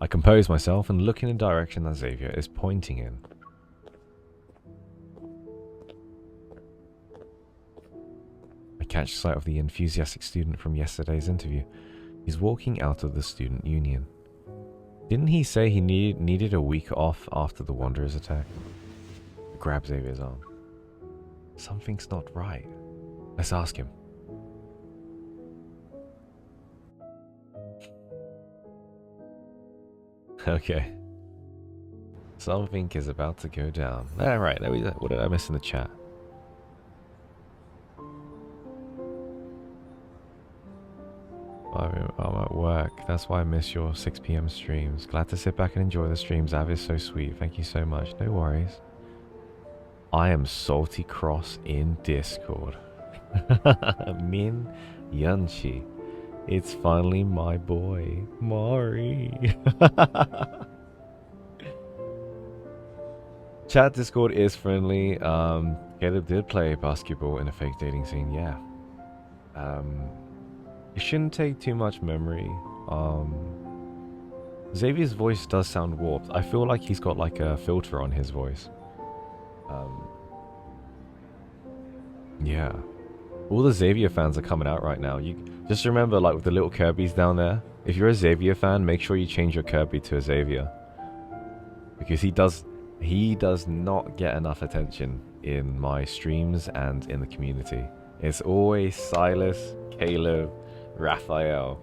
I compose myself and look in the direction that Xavier is pointing in. I catch sight of the enthusiastic student from yesterday's interview. He's walking out of the student union. Didn't he say he needed a week off after the Wanderer's attack? I grab Xavier's arm. Something's not right. Let's ask him. Okay. Something is about to go down. Alright, what did I miss in the chat? I'm at work. That's why I miss your 6 PM streams. Glad to sit back and enjoy the streams. Av is so sweet. Thank you so much. No worries. I am Salty Cross in Discord. Min Yunchi. It's finally my boy, Mari. Chat Discord is friendly. Caleb did play basketball in a fake dating scene, yeah. It shouldn't take too much memory. Xavier's voice does sound warped. I feel like he's got like a filter on his voice. Yeah. All the Xavier fans are coming out right now. You just remember, like with the little Kirby's down there, if you're a Xavier fan, make sure you change your Kirby to a Xavier. Because he does not get enough attention in my streams and in the community. It's always Silas, Caleb, Raphael.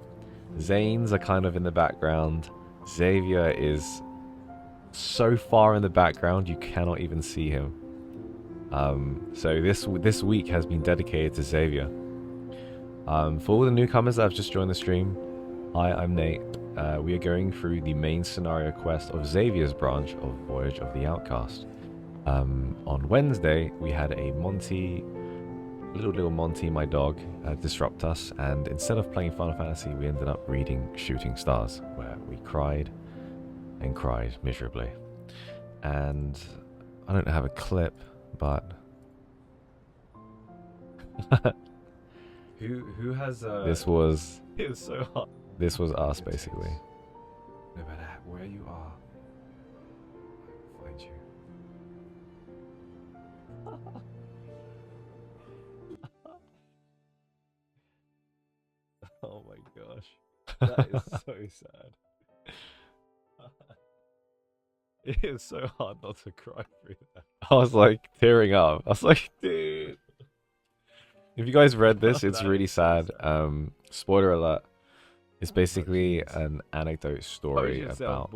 Zane's are kind of in the background. Xavier is so far in the background you cannot even see him. So this week has been dedicated to Xavier. For all the newcomers that have just joined the stream, hi, I'm Nayt. We are going through the main scenario quest of Xavier's branch of Voyage of the Outcast. On Wednesday, we had a Monty, little Monty, my dog, disrupt us, and instead of playing Final Fantasy, we ended up reading Shooting Stars, where we cried and cried miserably. And I don't have a clip, but who has this was it was so hot. This was us basically. No matter where you are, I will find you. Oh my gosh, that is so sad. It is so hard not to cry through that. I was like tearing up. I was like, dude. If you guys read this, it's really sad. Spoiler alert. It's basically an anecdote story about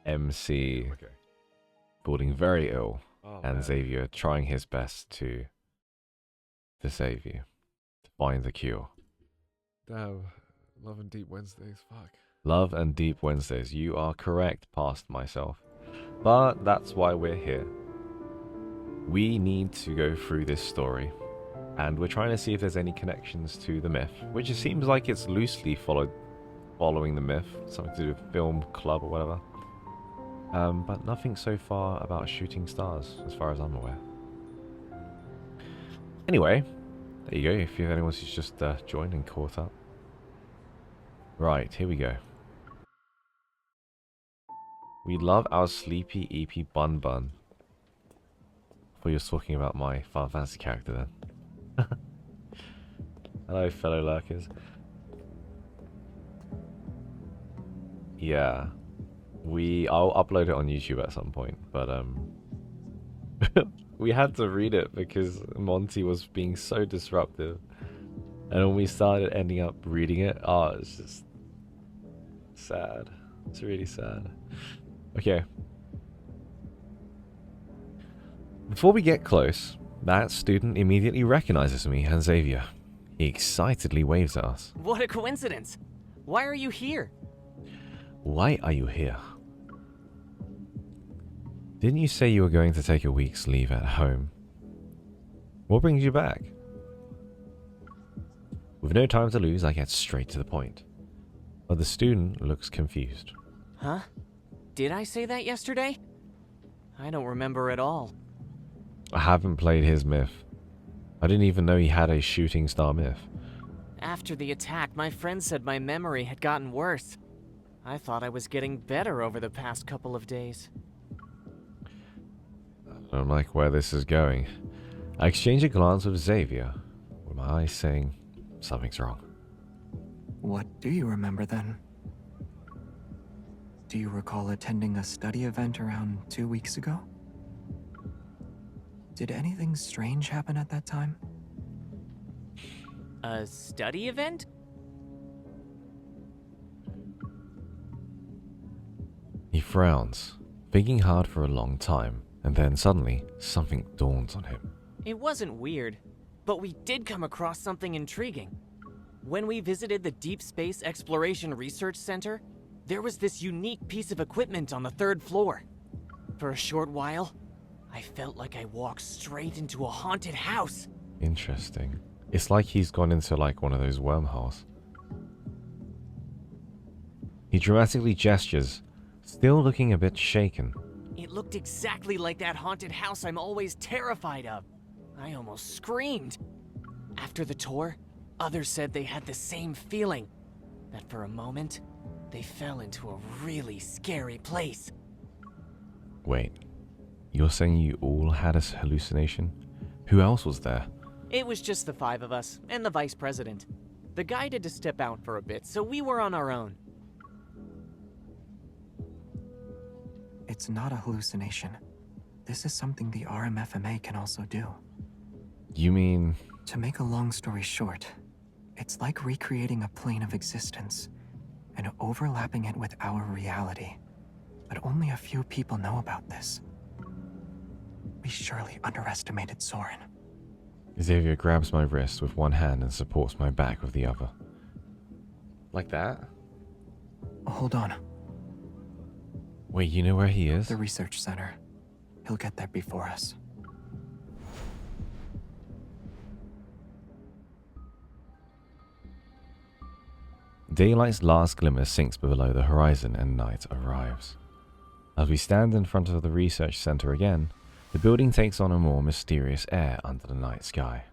MC falling very ill and Xavier trying his best to save you, to find the cure. Damn, Love and Deep Wednesdays, fuck. Love and Deep Wednesdays, you are correct, past myself. But that's why we're here. We need to go through this story, and we're trying to see if there's any connections to the myth, which it seems like it's loosely following the myth, something to do with film club or whatever. But nothing so far about Shooting Stars, as far as I'm aware. Anyway, there you go, if anyone's just joined and caught up. Right, here we go. We love our sleepy EP Bun Bun. I thought you were talking about my Final Fantasy character then. Hello, fellow lurkers. Yeah. I'll upload it on YouTube at some point, but we had to read it because Monty was being so disruptive. And when we started ending up reading it, it's just sad. It's really sad. Okay. Before we get close, That student immediately recognizes me and Xavier. He excitedly waves at us. What a coincidence! Why are you here? Why are you here? Didn't you say you were going to take a week's leave at home? What brings you back? With no time to lose, I get straight to the point. But the student looks confused. Huh? Did I say that yesterday? I don't remember at all. I haven't played his myth. I didn't even know he had a shooting star myth. After the attack, my friend said my memory had gotten worse. I thought I was getting better over the past couple of days. I don't like where this is going. I exchange a glance with Xavier, with my eyes saying something's wrong. What do you remember then? Do you recall attending a study event around 2 weeks ago? Did anything strange happen at that time? A study event? He frowns, thinking hard for a long time, and then suddenly something dawns on him. It wasn't weird, but we did come across something intriguing. When we visited the Deepspace Exploration Research Center, there was this unique piece of equipment on the 3rd floor. For a short while, I felt like I walked straight into a haunted house. Interesting. It's like he's gone into like one of those wormholes. He dramatically gestures, still looking a bit shaken. It looked exactly like that haunted house I'm always terrified of. I almost screamed. After the tour, others said they had the same feeling, that for a moment, they fell into a really scary place. Wait, you're saying you all had a hallucination? Who else was there? It was just the 5 of us, and the vice president. The guy had to step out for a bit, so we were on our own. It's not a hallucination. This is something the RMFMA can also do. You mean... To make a long story short, it's like recreating a plane of existence and overlapping it with our reality. But only a few people know about this. We surely underestimated Soren. Xavier grabs my wrist with one hand and supports my back with the other. Like that? Hold on. Wait, you know where he is? The research center. He'll get there before us. Daylight's last glimmer sinks below the horizon and night arrives. As we stand in front of the research center again, the building takes on a more mysterious air under the night sky.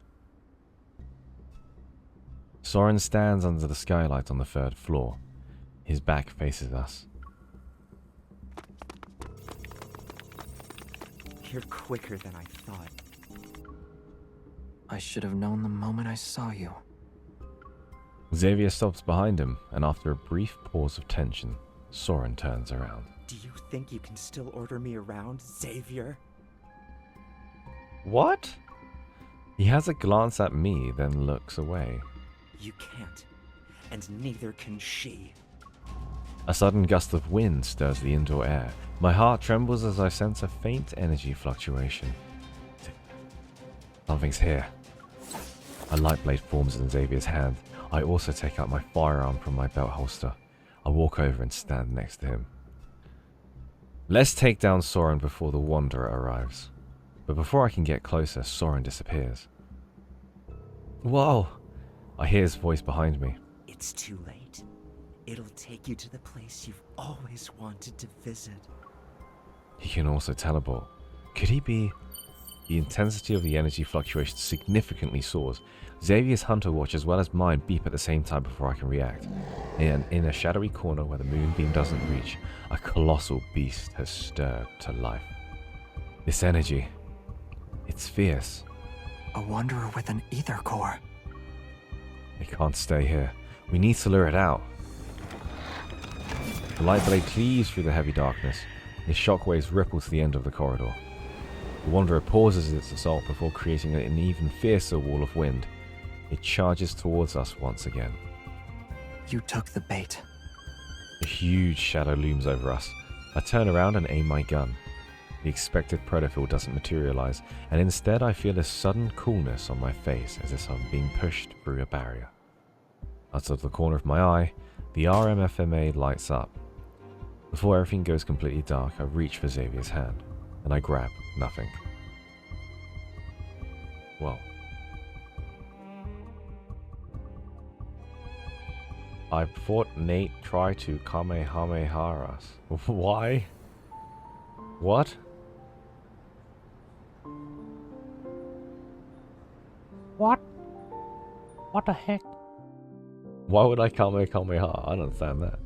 Soren stands under the skylight on the 3rd floor. His back faces us. You're quicker than I thought. I should have known the moment I saw you. Xavier stops behind him, and after a brief pause of tension, Soren turns around. Do you think you can still order me around, Xavier? What? He has a glance at me, then looks away. You can't, and neither can she. A sudden gust of wind stirs the indoor air. My heart trembles as I sense a faint energy fluctuation. Something's here. A light blade forms in Xavier's hand. I also take out my firearm from my belt holster. I walk over and stand next to him. Let's take down Soren before the Wanderer arrives. But before I can get closer, Soren disappears. Whoa! I hear his voice behind me. It's too late. It'll take you to the place you've always wanted to visit. He can also teleport. Could he be... The intensity of the energy fluctuation significantly soars. Xavier's Hunter Watch as well as mine beep at the same time before I can react. And in a shadowy corner where the moonbeam doesn't reach, a colossal beast has stirred to life. This energy, it's fierce. A wanderer with an ether core. It can't stay here. We need to lure it out. The light blade cleaves through the heavy darkness. Its shockwaves ripple to the end of the corridor. The Wanderer pauses its assault before creating an even fiercer wall of wind. It charges towards us once again. You took the bait. A huge shadow looms over us. I turn around and aim my gun. The expected protofield doesn't materialize, and instead I feel a sudden coolness on my face as if I'm being pushed through a barrier. Out of the corner of my eye, the RMFMA lights up. Before everything goes completely dark, I reach for Xavier's hand, and I grab nothing. Well, I thought Nayt tried to Kamehameha us. Why? What? What? What the heck? Why would I Kamehameha? I don't understand that.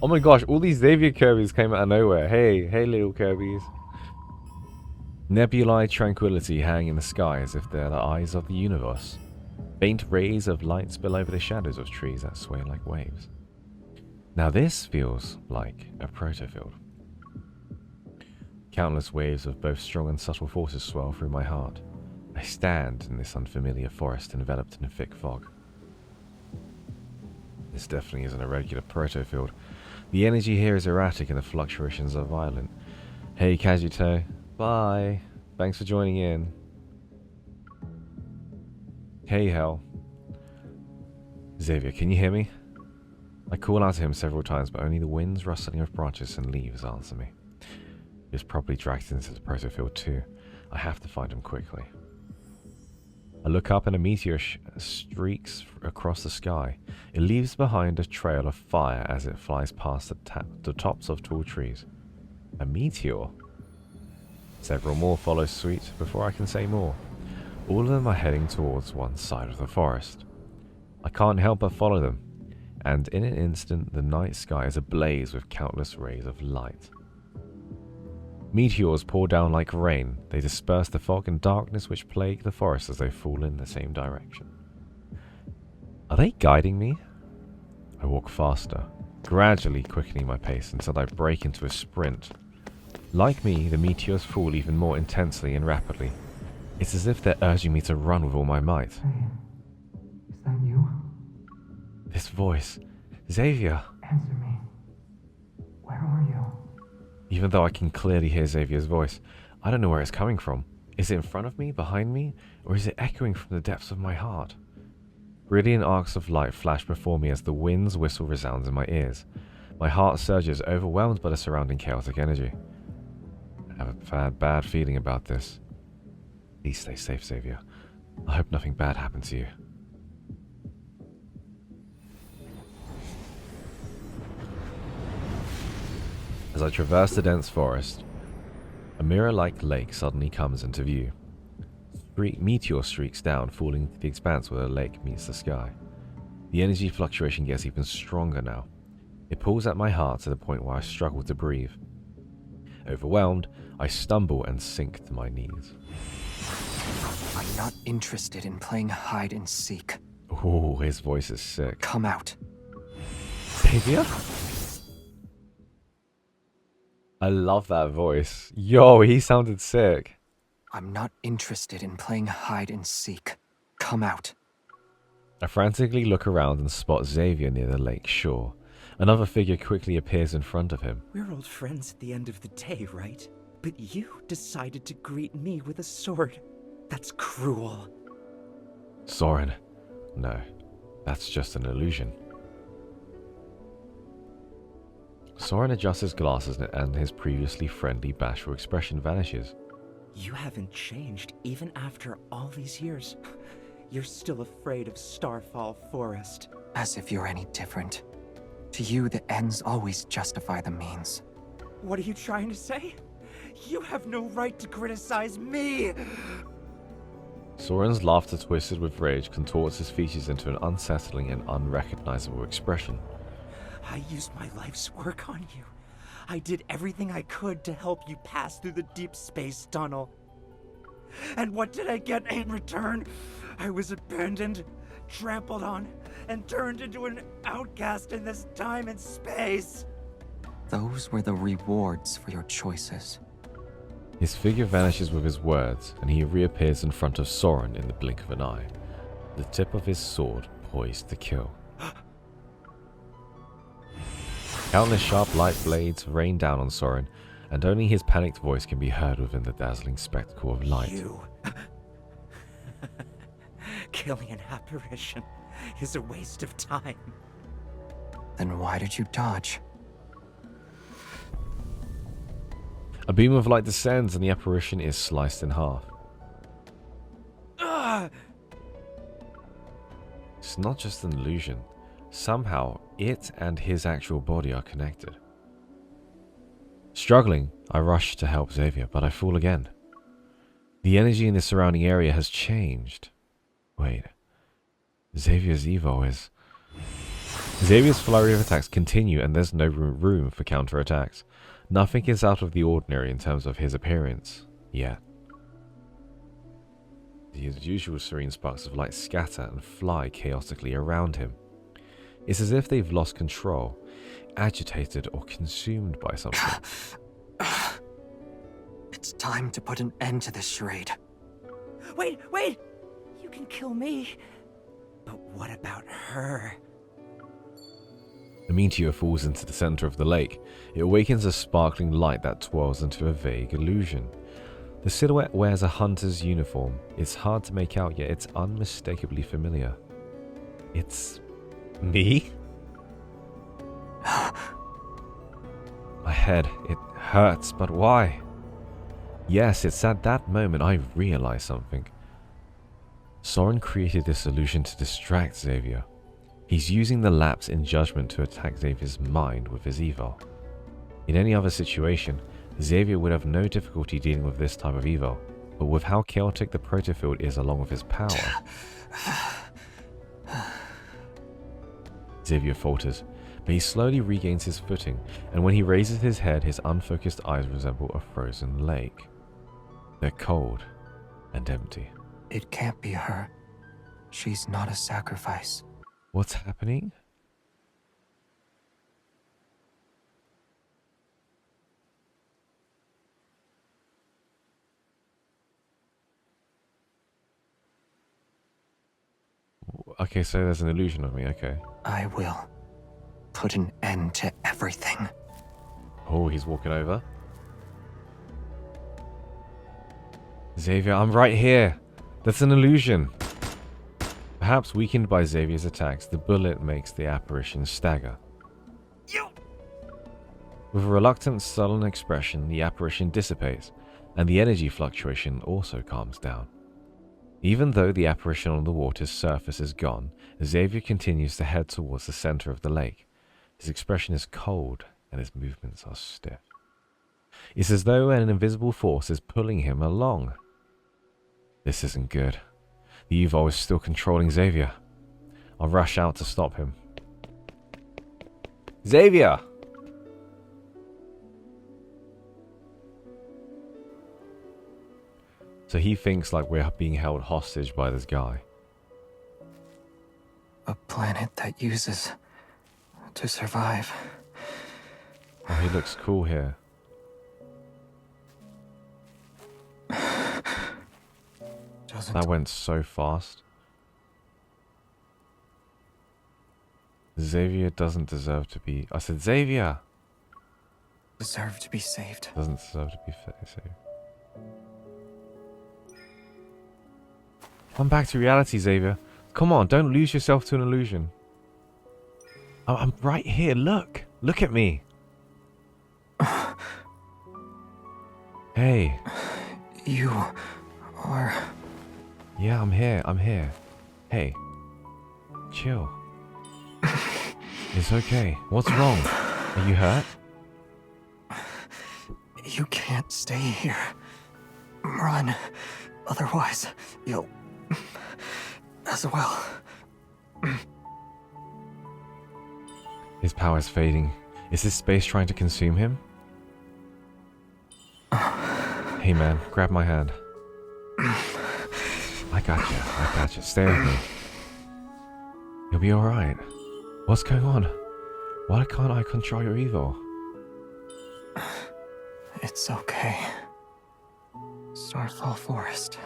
Oh my gosh, all these Xavier Kirby's came out of nowhere. Hey little Kirby's. Nebulae tranquility hang in the sky as if they're the eyes of the universe. Faint rays of light spill over the shadows of trees that sway like waves. Now this feels like a protofield. Countless waves of both strong and subtle forces swell through my heart. I stand in this unfamiliar forest enveloped in thick fog. This definitely isn't a regular protofield. The energy here is erratic and the fluctuations are violent. Hey Kazuto, bye. Thanks for joining in. Hey Hell. Xavier, can you hear me? I call out to him several times, but only the winds rustling of branches and leaves answer me. He was probably dragged into the protofield too. I have to find him quickly. I look up and a meteor streaks across the sky. It leaves behind a trail of fire as it flies past the tops of tall trees. A meteor? Several more follow suit before I can say more. All of them are heading towards one side of the forest. I can't help but follow them, and in an instant the night sky is ablaze with countless rays of light. Meteors pour down like rain. They disperse the fog and darkness which plague the forest as they fall in the same direction. Are they guiding me? I walk faster, gradually quickening my pace until I break into a sprint. Like me, the meteors fall even more intensely and rapidly. It's as if they're urging me to run with all my might. Hey, is that you? This voice. Xavier! Answer me. Where are you? Even though I can clearly hear Xavier's voice, I don't know where it's coming from. Is it in front of me, behind me, or is it echoing from the depths of my heart? Brilliant arcs of light flash before me as the wind's whistle resounds in my ears. My heart surges, overwhelmed by the surrounding chaotic energy. I have a bad feeling about this. Please stay safe, Xavier. I hope nothing bad happened to you. As I traverse the dense forest, a mirror-like lake suddenly comes into view. Meteor streaks down, falling into the expanse where the lake meets the sky. The energy fluctuation gets even stronger now. It pulls at my heart to the point where I struggle to breathe. Overwhelmed, I stumble and sink to my knees. I'm not interested in playing hide and seek. Ooh, his voice is sick. Come out. Xavier? I love that voice. Yo, he sounded sick. I'm not interested in playing hide and seek. Come out. I frantically look around and spot Xavier near the lake shore. Another figure quickly appears in front of him. We're old friends at the end of the day, right? But you decided to greet me with a sword. That's cruel. Soren. No, that's just an illusion. Soren adjusts his glasses and his previously friendly, bashful expression vanishes. You haven't changed even after all these years. You're still afraid of Starfall Forest. As if you're any different. To you, the ends always justify the means. What are you trying to say? You have no right to criticize me! Soren's laughter, twisted with rage, contorts his features into an unsettling and unrecognizable expression. I used my life's work on you. I did everything I could to help you pass through the deep space tunnel. And what did I get in return? I was abandoned, trampled on, and turned into an outcast in this time and space. Those were the rewards for your choices. His figure vanishes with his words, and he reappears in front of Soren in the blink of an eye, the tip of his sword poised to kill. Countless sharp light blades rain down on Soren and only his panicked voice can be heard within the dazzling spectacle of light. You. Killing an apparition is a waste of time. Then why did you dodge? A beam of light descends and the apparition is sliced in half. It's not just an illusion. Somehow, it and his actual body are connected. Struggling, I rush to help Xavier, but I fall again. The energy in the surrounding area has changed. Wait. Xavier's flurry of attacks continue and there's no room for counterattacks. Nothing is out of the ordinary in terms of his appearance, yet. The usual serene sparks of light scatter and fly chaotically around him. It's as if they've lost control, agitated or consumed by something. It's time to put an end to this charade. Wait! You can kill me, but what about her? The meteor falls into the center of the lake. It awakens a sparkling light that twirls into a vague illusion. The silhouette wears a hunter's uniform. It's hard to make out, yet it's unmistakably familiar. It's me? My head, it hurts, but why? Yes, it's at that moment I realize something. Soren created this illusion to distract Xavier. He's using the lapse in judgment to attack Xavier's mind with his evil. In any other situation, Xavier would have no difficulty dealing with this type of evil, but with how chaotic the protofield is along with his power. Xavier falters, but he slowly regains his footing, and when he raises his head, his unfocused eyes resemble a frozen lake. They're cold and empty. It can't be her. She's not a sacrifice. What's happening? Okay, so there's an illusion of me, okay. I will put an end to everything. Oh, he's walking over. Xavier, I'm right here. That's an illusion. Perhaps weakened by Xavier's attacks, the bullet makes the apparition stagger. With a reluctant, sullen expression, the apparition dissipates, and the energy fluctuation also calms down. Even though the apparition on the water's surface is gone, Xavier continues to head towards the center of the lake. His expression is cold, and his movements are stiff. It's as though an invisible force is pulling him along. This isn't good. The evil is still controlling Xavier. I'll rush out to stop him. Xavier! So he thinks like we're being held hostage by this guy. A planet that uses to survive. Oh, he looks cool here. That went so fast. Xavier doesn't deserve to be... I said Xavier! Deserve to be saved. Doesn't deserve to be saved. Come back to reality, Xavier. Come on, don't lose yourself to an illusion. Oh, I'm right here, look! Look at me! Hey. You are... Yeah, I'm here. Hey. Chill. It's okay. What's wrong? Are you hurt? You can't stay here. Run. Otherwise, you'll... as well. His power's fading. Is this space trying to consume him? Hey man, grab my hand. I got you. Stay with me. You'll be alright. What's going on? Why can't I control your evil? It's okay. Starfall Forest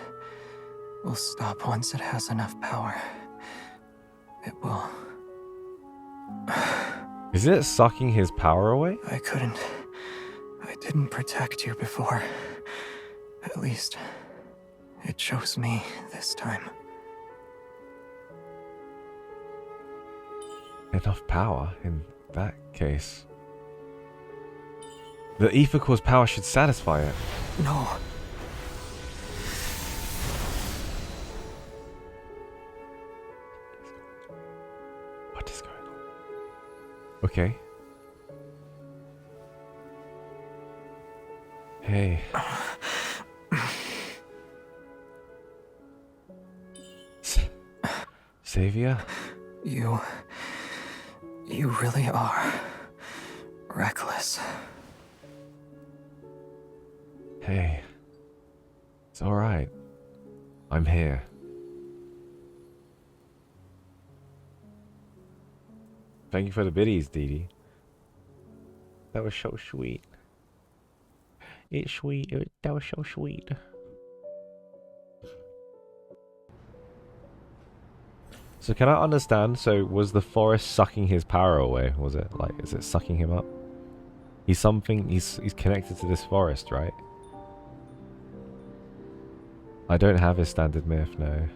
will stop once it has enough power. It will. Is it sucking his power away? I didn't protect you before. At least, it chose me this time. Enough power in that case. The ether core's power should satisfy it. No. What is going on? Okay. Hey. Xavier? You really are reckless. Hey. It's alright. I'm here. Thank you for the biddies, Dee Dee. That was so sweet. It's sweet. That was so sweet. So can I understand? So was the forest sucking his power away? Was it like? Is it sucking him up? He's something. He's connected to this forest, right? I don't have his standard myth. No.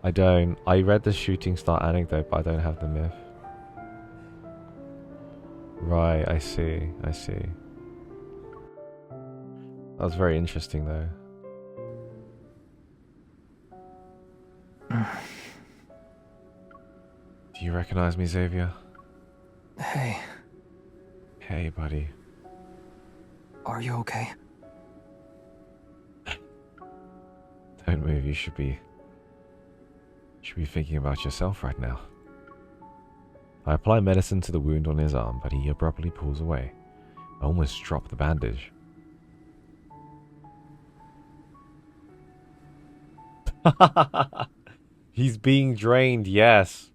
I don't. I read the shooting star anecdote, but I don't have the myth. Right, I see. I see. That was very interesting, though. Do you recognize me, Xavier? Hey. Hey, buddy. Are you okay? Don't move. You should be thinking about yourself right now. I apply medicine to the wound on his arm, but he abruptly pulls away. I almost drop the bandage. He's being drained, yes.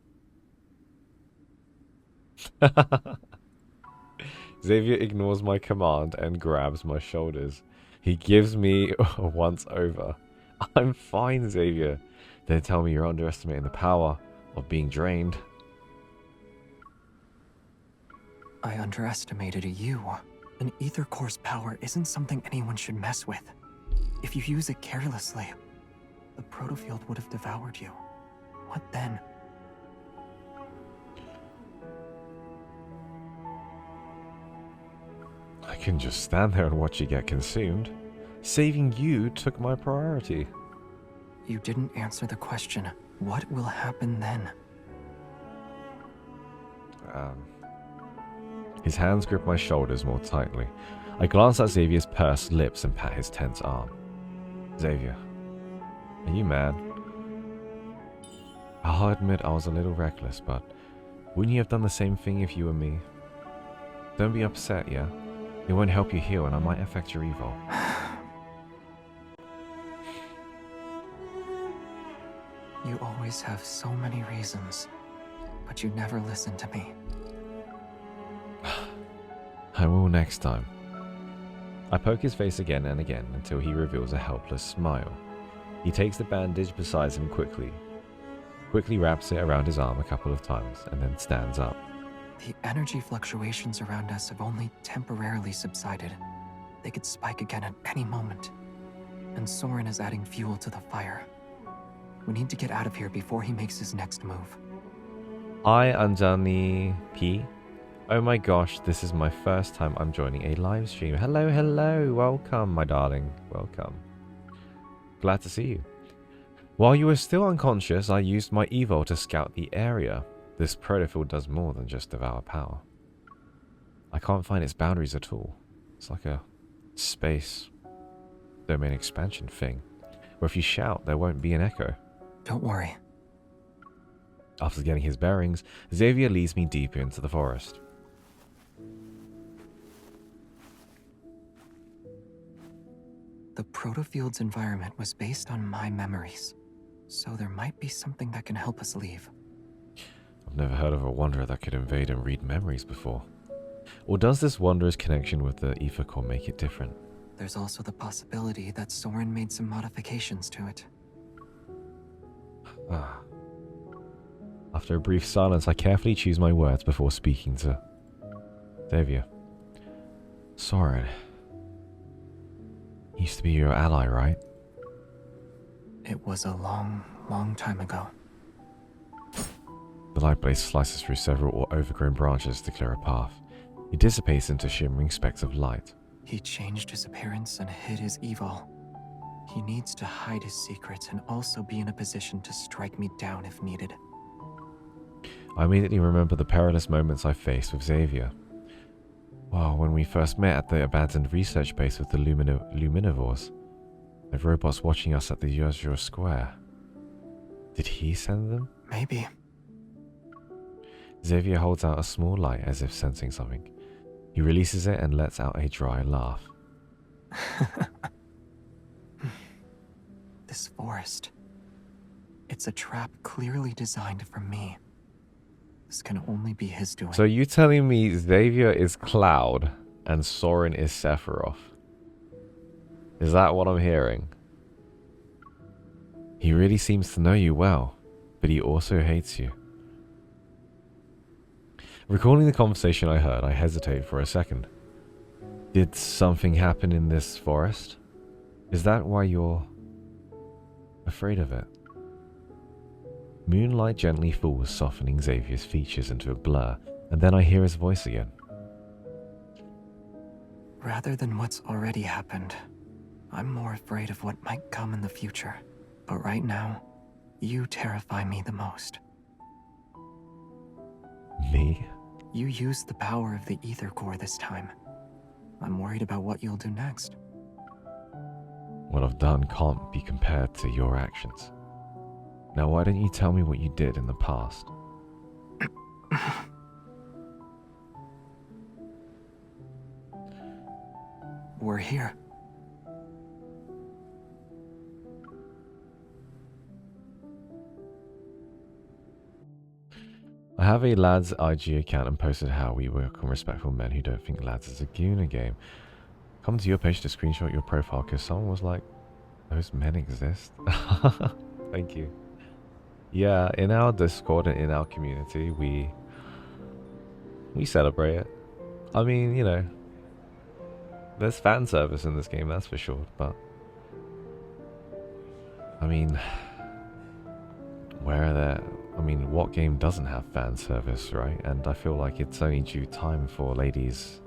Xavier ignores my command and grabs my shoulders. He gives me a once over. I'm fine, Xavier. Don't tell me you're underestimating the power of being drained. I underestimated you. An ether core's power isn't something anyone should mess with. If you use it carelessly, the protofield would have devoured you. What then? I can just stand there and watch you get consumed. Saving you took my priority. You didn't answer the question. What will happen then? His hands grip my shoulders more tightly. I glance at Xavier's pursed lips and pat his tense arm. Xavier, are you mad? I'll admit I was a little reckless, but wouldn't you have done the same thing if you were me? Don't be upset, yeah? It won't help you heal and I might affect your evo. You always have so many reasons, but you never listen to me. I will next time. I poke his face again and again until he reveals a helpless smile. He takes the bandage beside him quickly wraps it around his arm a couple of times, and then stands up. The energy fluctuations around us have only temporarily subsided. They could spike again at any moment. And Soren is adding fuel to the fire. We need to get out of here before he makes his next move. Hi, Anjani P. Oh my gosh, this is my first time I'm joining a live stream. Hello, hello. Welcome, my darling. Welcome. Glad to see you. While you were still unconscious, I used my evo to scout the area. This protofield does more than just devour power. I can't find its boundaries at all. It's like a space domain expansion thing, where if you shout, there won't be an echo. Don't worry. After getting his bearings, Xavier leads me deeper into the forest. The protofield's environment was based on my memories, so there might be something that can help us leave. I've never heard of a wanderer that could invade and read memories before. Or does this wanderer's connection with the ether core make it different? There's also the possibility that Soren made some modifications to it. After a brief silence, I carefully choose my words before speaking to Xavier. Soren. He used to be your ally, right? It was a long, long time ago. The light blaze slices through several overgrown branches to clear a path. It dissipates into shimmering specks of light. He changed his appearance and hid his evil. He needs to hide his secrets and also be in a position to strike me down if needed. I immediately remember the perilous moments I faced with Xavier. Well, when we first met at the abandoned research base with the Luminivores. The robots watching us at the Usual Square. Did he send them? Maybe. Xavier holds out a small light as if sensing something. He releases it and lets out a dry laugh. This forest. It's a trap clearly designed for me. This can only be his doing. So you telling me Xavier is Cloud and Soren is Sephiroth? Is that what I'm hearing? He really seems to know you well, but he also hates you. Recalling the conversation I heard, I hesitate for a second. Did something happen in this forest? Is that why you're afraid of it? Moonlight gently falls, softening Xavier's features into a blur, and then I hear his voice again. Rather than what's already happened, I'm more afraid of what might come in the future. But right now, you terrify me the most. Me? You used the power of the ether core this time. I'm worried about what you'll do next. What I've done can't be compared to your actions. Now why don't you tell me what you did in the past? We're here. I have a lads IG account and posted how we work on respectful men who don't think lads is a Guna game. Come to your page to screenshot your profile because someone was like, those men exist? Thank you. Yeah, in our Discord and in our community, we celebrate it. I mean, you know, there's fan service in this game, that's for sure, but I mean, what game doesn't have fan service, right? And I feel like it's only due time for ladies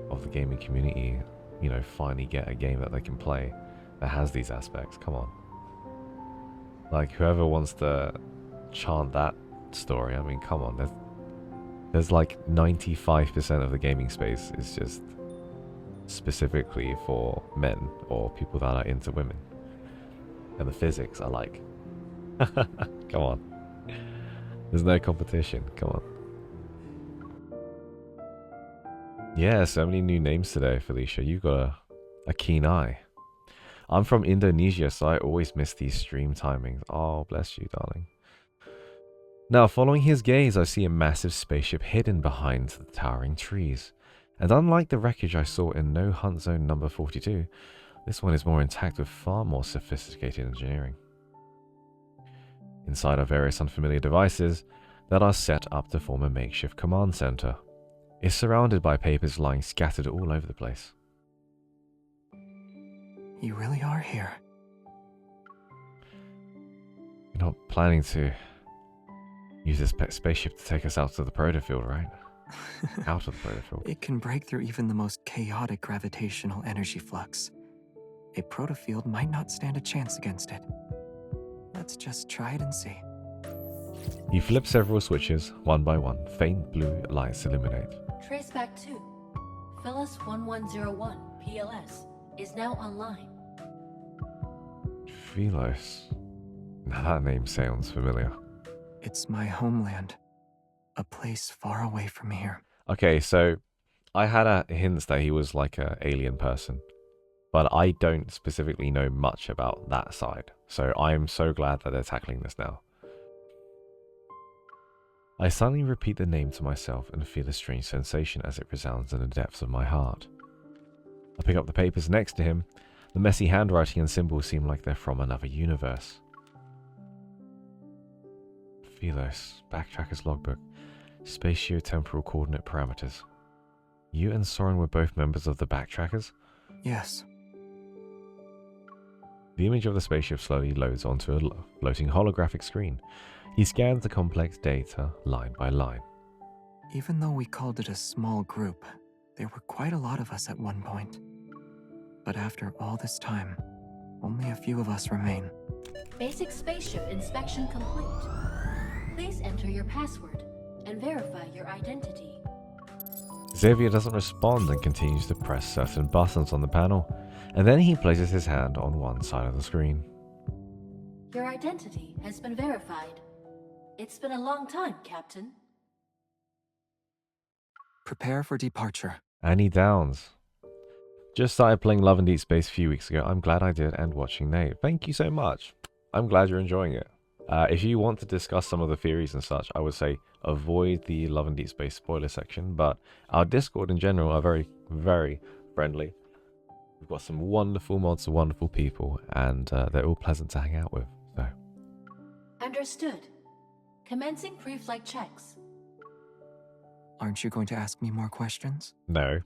of the gaming community, you know, finally get a game that they can play that has these aspects. Come on. Like, whoever wants to chant that story, I mean, come on. There's like 95% of the gaming space is just specifically for men or people that are into women. And the physics are like, come on. There's no competition, come on. Yeah, so many new names today, Felicia. You've got a keen eye. I'm from Indonesia, so I always miss these stream timings. Oh, bless you, darling. Now, following his gaze, I see a massive spaceship hidden behind the towering trees. And unlike the wreckage I saw in No Hunt Zone number 42, this one is more intact with far more sophisticated engineering. Inside are various unfamiliar devices that are set up to form a makeshift command center. It's surrounded by papers lying scattered all over the place. You really are here. You're not planning to use this spaceship to take us out to the protofield, right? Out of the protofield. It can break through even the most chaotic gravitational energy flux. A protofield might not stand a chance against it. Let's just try it and see. He flips several switches, one by one. Faint blue lights illuminate. Traceback 2. Phyllis 1101, PLS, is now online. Philos. Now that name sounds familiar. It's my homeland. A place far away from here. Okay, so I had a hint that he was like an alien person, but I don't specifically know much about that side. So I'm so glad that they're tackling this now. I suddenly repeat the name to myself and feel a strange sensation as it resounds in the depths of my heart. I pick up the papers next to him. The messy handwriting and symbols seem like they're from another universe. Philos, backtracker's logbook, spatiotemporal coordinate parameters. You and Soren were both members of the Backtrackers? Yes. The image of the spaceship slowly loads onto a floating holographic screen. He scans the complex data line by line. Even though we called it a small group, there were quite a lot of us at one point. But after all this time, only a few of us remain. Basic spaceship inspection complete. Please enter your password and verify your identity. Xavier doesn't respond and continues to press certain buttons on the panel, and then he places his hand on one side of the screen. Your identity has been verified. It's been a long time, Captain. Prepare for departure. And he downs. Just started playing Love and Deepspace a few weeks ago. I'm glad I did, and watching Nayt. Thank you so much. I'm glad you're enjoying it. If you want to discuss some of the theories and such, I would say avoid the Love and Deepspace spoiler section, but our Discord in general are very, very friendly. We've got some wonderful mods, wonderful people, and they're all pleasant to hang out with. So. Understood. Commencing pre-flight checks. Aren't you going to ask me more questions? No.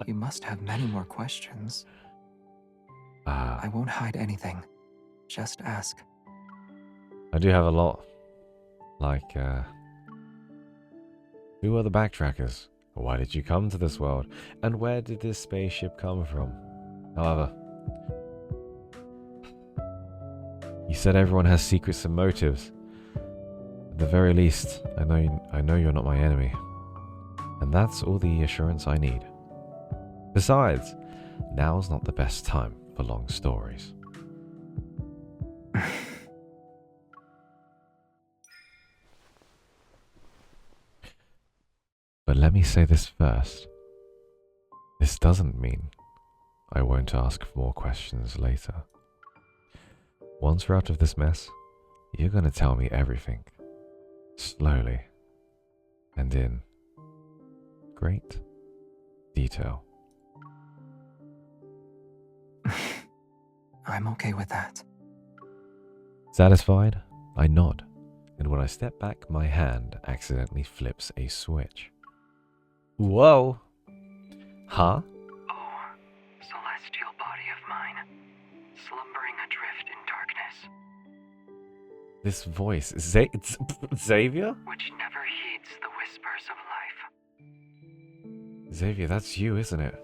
You must have many more questions. I I won't hide anything. Just ask. do have a lot. Like, who are the Backtrackers? Why did you come to this world? And where did this spaceship come from? However, you said everyone has secrets and motives. At the very least, I know you're not my enemy. And that's all the assurance I need. Besides, now's not the best time for long stories. But let me say this first. This doesn't mean I won't ask for more questions later. Once we're out of this mess, you're gonna tell me everything. Slowly. And in great detail. I'm okay with that. Satisfied? I nod, and when I step back, my hand accidentally flips a switch. Whoa! Huh? Oh, celestial body of mine, slumbering adrift in darkness, This voice, Xavier? which never heeds the whispers of life. Xavier, that's you, isn't it?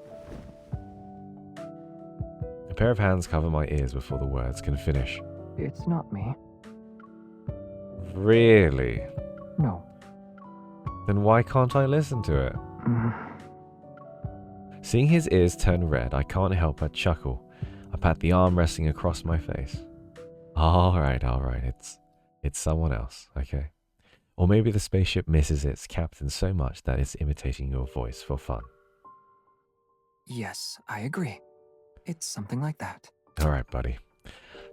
A pair of hands cover my ears before the words can finish. It's not me. Really? No. Then why can't I listen to it? Seeing his ears turn red, I can't help but chuckle. I pat the arm resting across my face. Alright, it's someone else, okay? Or maybe the spaceship misses its captain so much that it's imitating your voice for fun. Yes, I agree. It's something like that. Alright, buddy.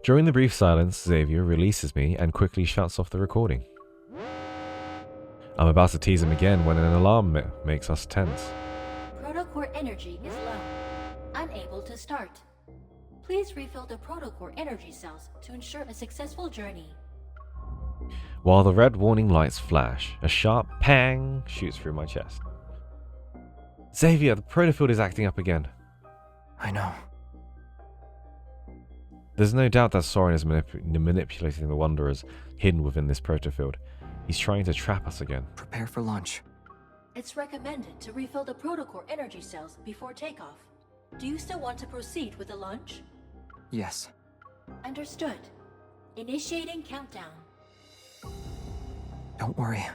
During the brief silence, Xavier releases me and quickly shuts off the recording. I'm about to tease him again when an alarm makes us tense. Protocore energy is low. Unable to start. Please refill the protocore energy cells to ensure a successful journey. While the red warning lights flash, a sharp pang shoots through my chest. Xavier, the protofield is acting up again. I know. There's no doubt that Soren is manipulating the Wanderers hidden within this protofield. He's trying to trap us again. Prepare for launch. It's recommended to refill the protocore energy cells before takeoff. Do you still want to proceed with the launch? Yes. Understood. Initiating countdown. Don't worry.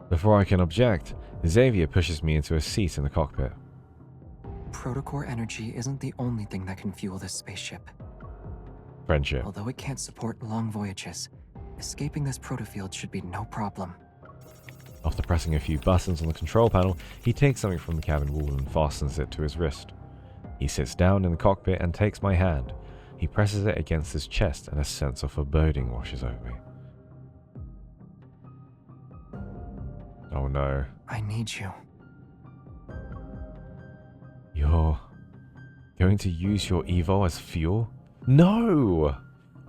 Before I can object, Xavier pushes me into a seat in the cockpit. Protocore energy isn't the only thing that can fuel this spaceship. Friendship. Although it can't support long voyages, escaping this protofield should be no problem. After pressing a few buttons on the control panel, he takes something from the cabin wall and fastens it to his wrist. He sits down in the cockpit and takes my hand. He presses it against his chest and a sense of foreboding washes over me. Oh no. I need you. You're going to use your Evo as fuel? No!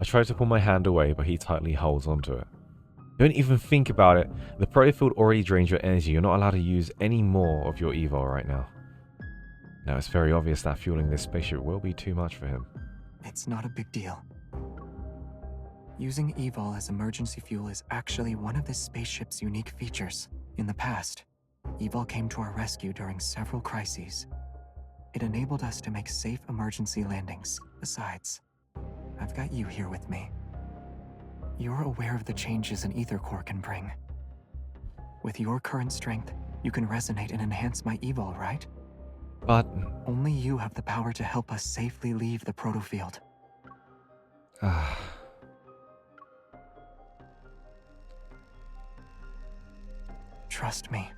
I try to pull my hand away, but he tightly holds onto it. Don't even think about it. The proto field already drains your energy. You're not allowed to use any more of your evil right now. Now, it's very obvious that fueling this spaceship will be too much for him. It's not a big deal. Using evil as emergency fuel is actually one of this spaceship's unique features. In the past, evil came to our rescue during several crises. It enabled us to make safe emergency landings. Besides, I've got you here with me. You're aware of the changes an ether core can bring. With your current strength, you can resonate and enhance my evil, right? But only you have the power to help us safely leave the protofield. Trust me.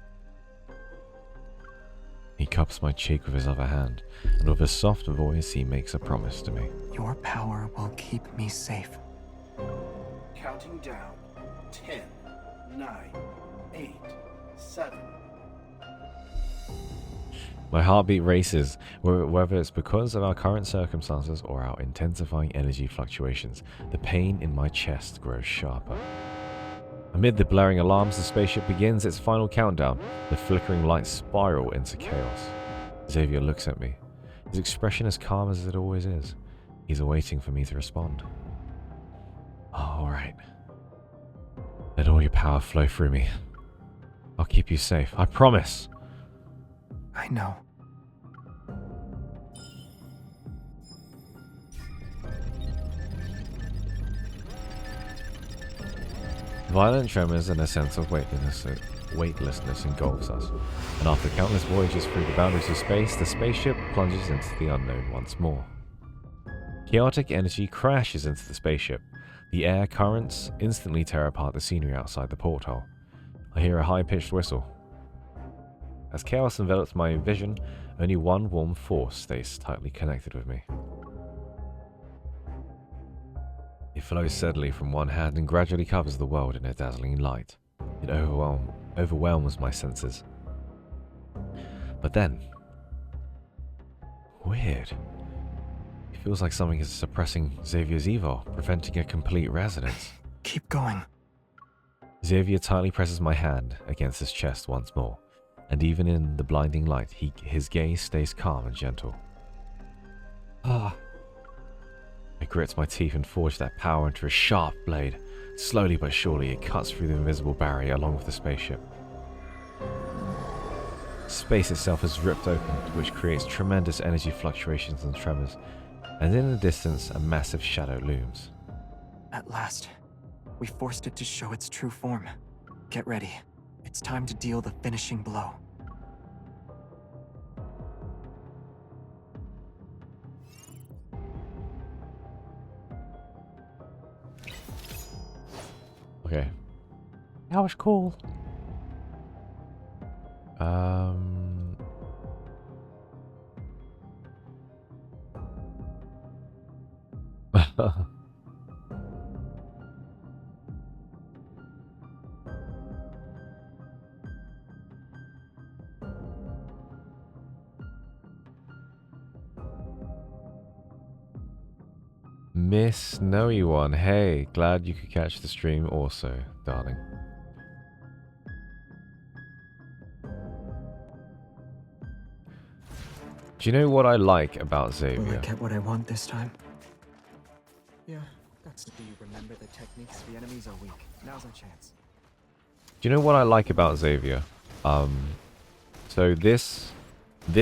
He cups my cheek with his other hand, and with a soft voice he makes a promise to me. Your power will keep me safe. Counting down. 10, 9, 8, 7. My heartbeat races, whether it's because of our current circumstances or our intensifying energy fluctuations. The pain in my chest grows sharper. Amid the blaring alarms, the spaceship begins its final countdown. The flickering lights spiral into chaos. Xavier looks at me, his expression as calm as it always is. He's awaiting for me to respond. All right. Let all your power flow through me. I'll keep you safe, I promise. I know. Violent tremors and a sense of weightlessness engulfs us, and after countless voyages through the boundaries of space, the spaceship plunges into the unknown once more. Chaotic energy crashes into the spaceship. The air currents instantly tear apart the scenery outside the porthole. I hear a high-pitched whistle. As chaos envelops my vision, only one warm force stays tightly connected with me. It flows steadily from one hand and gradually covers the world in a dazzling light. It overwhelms my senses. But then, weird. It feels like something is suppressing Xavier's evil, preventing a complete resonance. Keep going. Xavier tightly presses my hand against his chest once more, and even in the blinding light, his gaze stays calm and gentle. I grit my teeth and forge that power into a sharp blade. Slowly but surely, it cuts through the invisible barrier along with the spaceship. Space itself is ripped open, which creates tremendous energy fluctuations and tremors, and in the distance, a massive shadow looms. At last, we forced it to show its true form. Get ready. It's time to deal the finishing blow. Okay. That was cool. Miss Snowy One, hey, glad you could catch the stream also, darling. Do you know what I like about Xavier? Will I get what I want this time? Yeah, that's... Do you remember the techniques? The enemies are weak. Now's our chance. Do you know what I like about Xavier? So this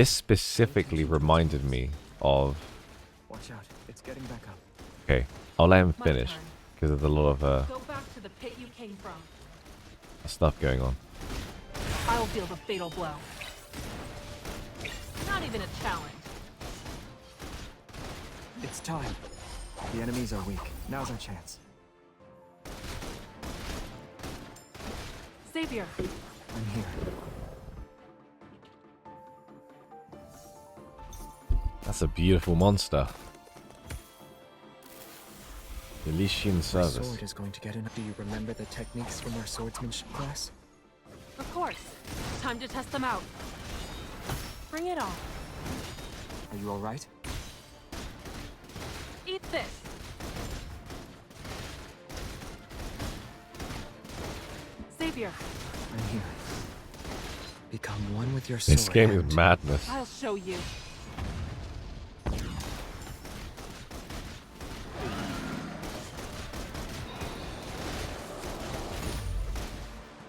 specifically reminded me of... Watch out, it's getting back up. Okay, I'll let him finish, because there's a lot of Go back to the pit you came from. stuff going on. I'll deal the fatal blow. Not even a challenge. It's time. The enemies are weak. Now's our chance. Xavier. I'm here. That's a beautiful monster. Elysian My service. sword is going to get enough. Do you remember the techniques from our swordsmanship class? Of course. Time to test them out. Bring it on. Are you alright? Eat this. Xavier. I'm here. Become one with your sword. This game is and- madness. I'll show you.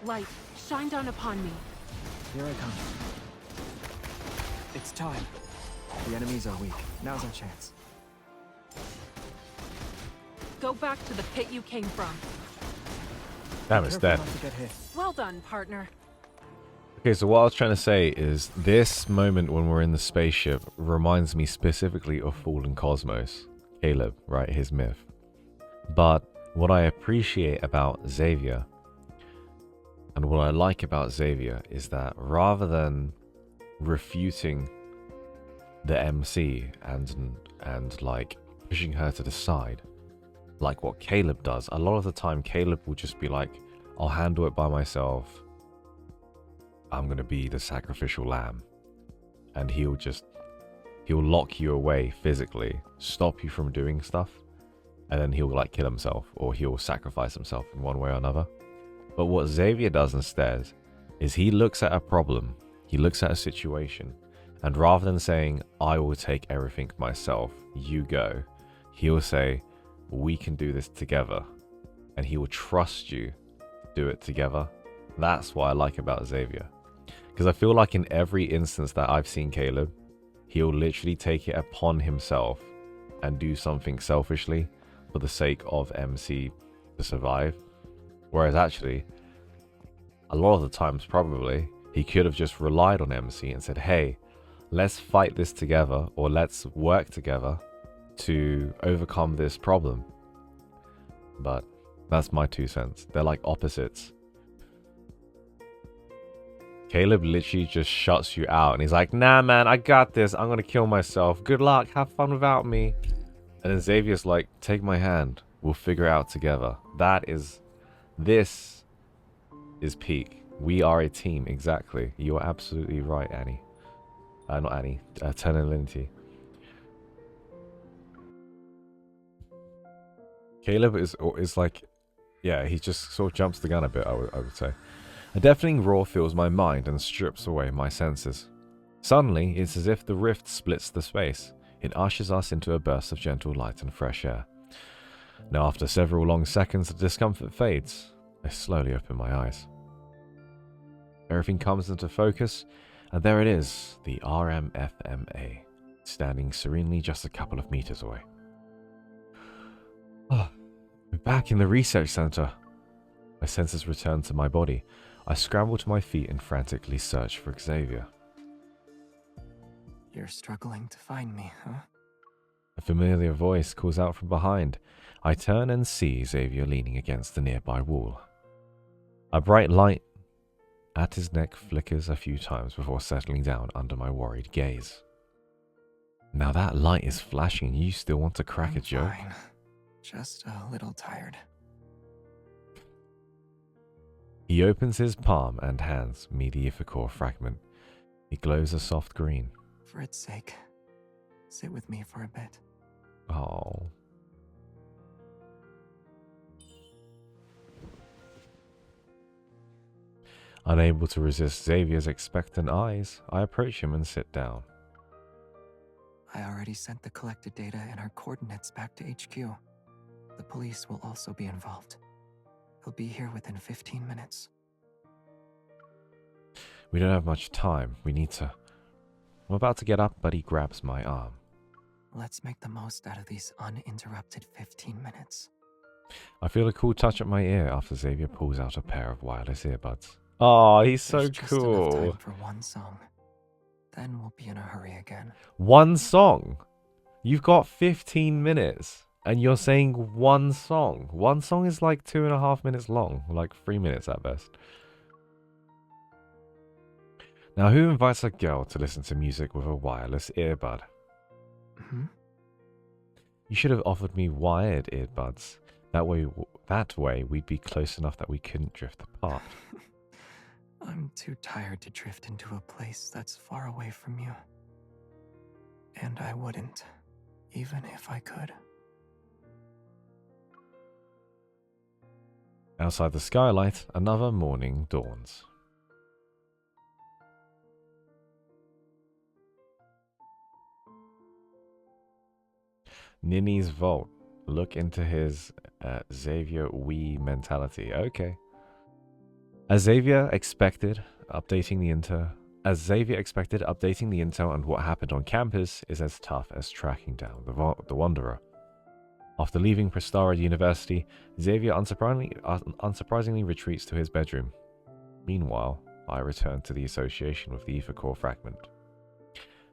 Light, shine down upon me. Here I come. It's time. The enemies are weak. Now's our chance. Go back to the pit you came from. Damn, it's dead. Careful not to get hit. Well done, partner. Okay, so what I was trying to say is this moment when we're in the spaceship reminds me specifically of Fallen Cosmos. Caleb, right? His myth. But what I appreciate about Xavier and what I like about Xavier is that rather than refuting the MC and like pushing her to the side, like what Caleb does, a lot of the time Caleb will just be like, I'll handle it by myself. I'm gonna be the sacrificial lamb. And he'll lock you away physically, stop you from doing stuff, and then he'll like kill himself or he'll sacrifice himself in one way or another. But what Xavier does instead is he looks at a problem, he looks at a situation, and rather than saying, I will take everything myself, you go, he'll say, we can do this together. And he will trust you to do it together. That's what I like about Xavier. Because I feel like in every instance that I've seen Caleb, he'll literally take it upon himself and do something selfishly for the sake of MC to survive. Whereas actually, a lot of the times probably, he could have just relied on MC and said, hey, let's fight this together, or let's work together to overcome this problem. But that's my 2 cents. They're like opposites. Caleb literally just shuts you out and he's like, nah man, I got this. I'm gonna kill myself. Good luck. Have fun without me. And then Xavier's like, take my hand. We'll figure it out together. This is peak. We are a team. Exactly. You are absolutely right, Annie. Not Annie. Ternalinity. Caleb is like, yeah, he just sort of jumps the gun a bit, I would say. A deafening roar fills my mind and strips away my senses. Suddenly, it's as if the rift splits the space. It ushers us into a burst of gentle light and fresh air. Now, after several long seconds, the discomfort fades. I slowly open my eyes. Everything comes into focus, and there it is, the RMFMA, standing serenely just a couple of meters away. We're back in the research center. My senses return to my body. I scramble to my feet and frantically search for Xavier. You're struggling to find me, huh? A familiar voice calls out from behind. I turn and see Xavier leaning against the nearby wall. A bright light at his neck flickers a few times before settling down under my worried gaze. Now that light is flashing and you still want to crack a joke? Fine. Just a little tired. He opens his palm and hands me the Ichor fragment. It glows a soft green. For its sake, sit with me for a bit. Oh. Unable to resist Xavier's expectant eyes, I approach him and sit down. I already sent the collected data and our coordinates back to HQ. The police will also be involved. He'll be here within 15 minutes. We don't have much time. We need to... I'm about to get up, but he grabs my arm. Let's make the most out of these uninterrupted 15 minutes. I feel a cool touch at my ear after Xavier pulls out a pair of wireless earbuds. Oh, he's so There's just enough cool. time for one song. Then we'll be in a hurry again. One song? You've got 15 minutes. And you're saying one song. One song is like 2.5 minutes long. Like 3 minutes at best. Now, who invites a girl to listen to music with a wireless earbud? You should have offered me wired earbuds. That way we'd be close enough that we couldn't drift apart. I'm too tired to drift into a place that's far away from you. And I wouldn't, even if I could. Outside the skylight, another morning dawns. Ninny's vault. Look into his Xavier Wii mentality. Okay. As Xavier expected, updating the intel and what happened on campus is as tough as tracking down the Wanderer. After leaving Prestara University, Xavier unsurprisingly retreats to his bedroom. Meanwhile, I return to the association with the ether core fragment.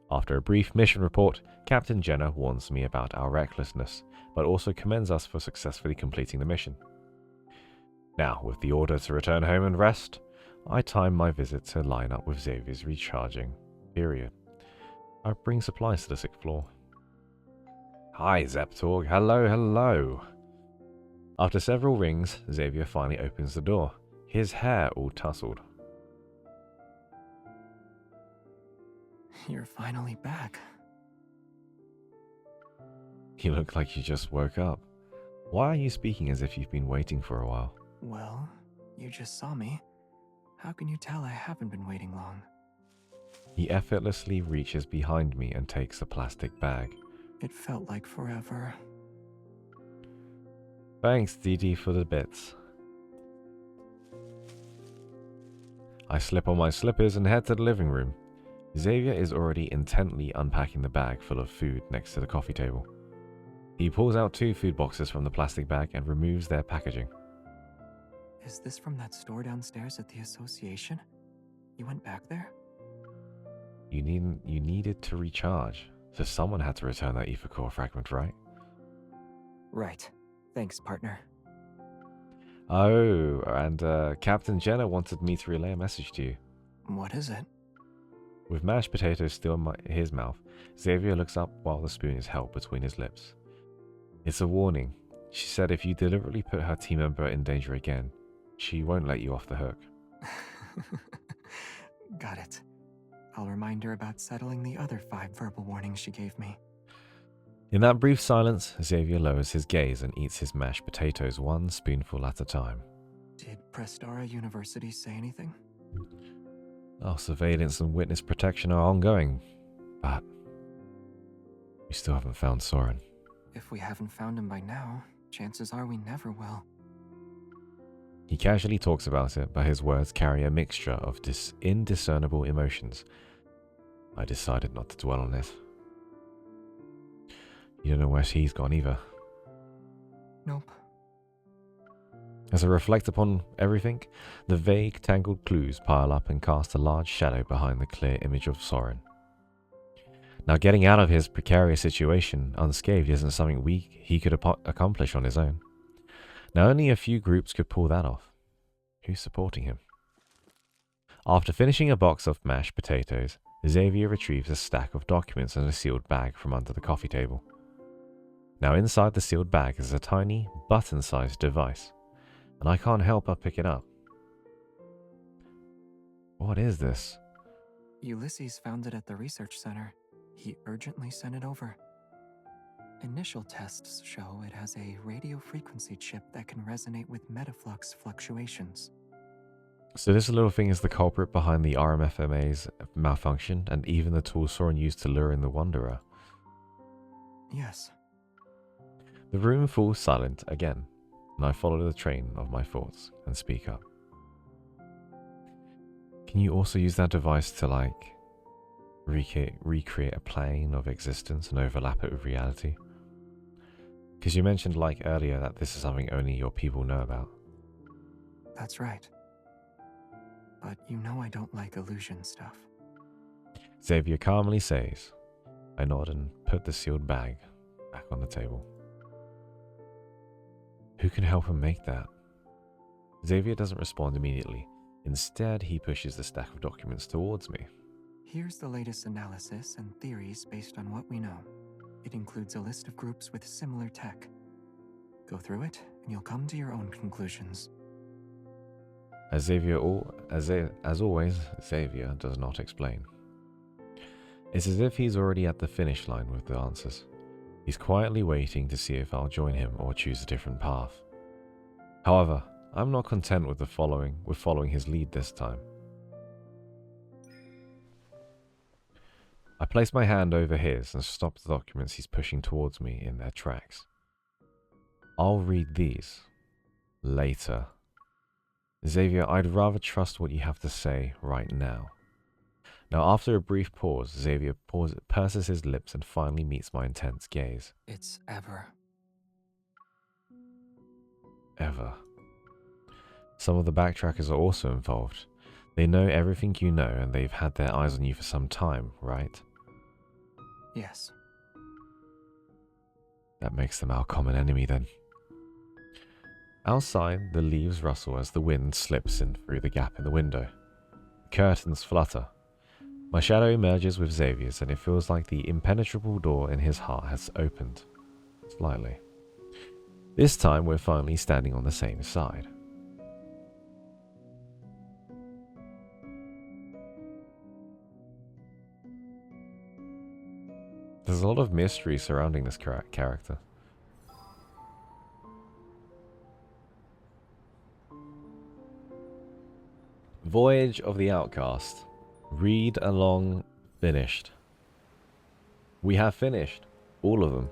After a brief mission report, Captain Jenner warns me about our recklessness, but also commends us for successfully completing the mission. Now, with the order to return home and rest, I time my visit to line up with Xavier's recharging period. I bring supplies to the 6th floor. Hi, Zeptorg. Hello, hello. After several rings, Xavier finally opens the door, his hair all tousled. You're finally back. You look like you just woke up. Why are you speaking as if you've been waiting for a while? Well, you just saw me. How can you tell I haven't been waiting long? He effortlessly reaches behind me and takes a plastic bag. It felt like forever. Thanks, Didi, for the bits. I slip on my slippers and head to the living room. Xavier is already intently unpacking the bag full of food next to the coffee table. He pulls out 2 food boxes from the plastic bag and removes their packaging. Is this from that store downstairs at the association? You went back there? You needed to recharge, so someone had to return that ether core fragment, right? Right. Thanks, partner. Oh, and Captain Jenner wanted me to relay a message to you. What is it? With mashed potatoes still in his mouth, Xavier looks up while the spoon is held between his lips. It's a warning. She said if you deliberately put her team member in danger again, she won't let you off the hook. Got it. I'll remind her about settling the other 5 verbal warnings she gave me. In that brief silence, Xavier lowers his gaze and eats his mashed potatoes 1 spoonful at a time. Did Prestara University say anything? Our surveillance and witness protection are ongoing, but we still haven't found Soren. If we haven't found him by now, chances are we never will. He casually talks about it, but his words carry a mixture of indiscernible emotions. I decided not to dwell on it. You don't know where he's gone either. Nope. As I reflect upon everything, the vague, tangled clues pile up and cast a large shadow behind the clear image of Soren. Now, getting out of his precarious situation unscathed isn't something he could accomplish on his own. Now, only a few groups could pull that off. Who's supporting him? After finishing a box of mashed potatoes, Xavier retrieves a stack of documents and a sealed bag from under the coffee table. Now, inside the sealed bag is a tiny, button-sized device, and I can't help but pick it up. What is this? Ulysses found it at the research center. He urgently sent it over. Initial tests show it has a radio frequency chip that can resonate with metaflux fluctuations. So this little thing is the culprit behind the RMFMA's malfunction and even the tool Soren used to lure in the Wanderer. Yes. The room falls silent again, and I follow the train of my thoughts and speak up. Can you also use that device to, recreate a plane of existence and overlap it with reality? Because you mentioned, earlier that this is something only your people know about. That's right. But you know I don't like illusion stuff. Xavier calmly says. I nod and put the sealed bag back on the table. Who can help him make that? Xavier doesn't respond immediately. Instead, he pushes the stack of documents towards me. Here's the latest analysis and theories based on what we know. It includes a list of groups with similar tech. Go through it, and you'll come to your own conclusions. As always, Xavier does not explain. It's as if he's already at the finish line with the answers. He's quietly waiting to see if I'll join him or choose a different path. However, I'm not content with following his lead this time. I place my hand over his and stop the documents he's pushing towards me in their tracks. I'll read these later. Xavier, I'd rather trust what you have to say right now. Now, after a brief pause, Xavier purses his lips and finally meets my intense gaze. It's Ever. Ever. Some of the backtrackers are also involved. They know everything you know, and they've had their eyes on you for some time, right? Yes. That makes them our common enemy, then. Outside, the leaves rustle as the wind slips in through the gap in the window. The curtains flutter. My shadow emerges with Xavier's, and it feels like the impenetrable door in his heart has opened. Slightly. This time, we're finally standing on the same side. There's a lot of mystery surrounding this character. Voyage of the Outcast. Read along finished. We have finished all of them.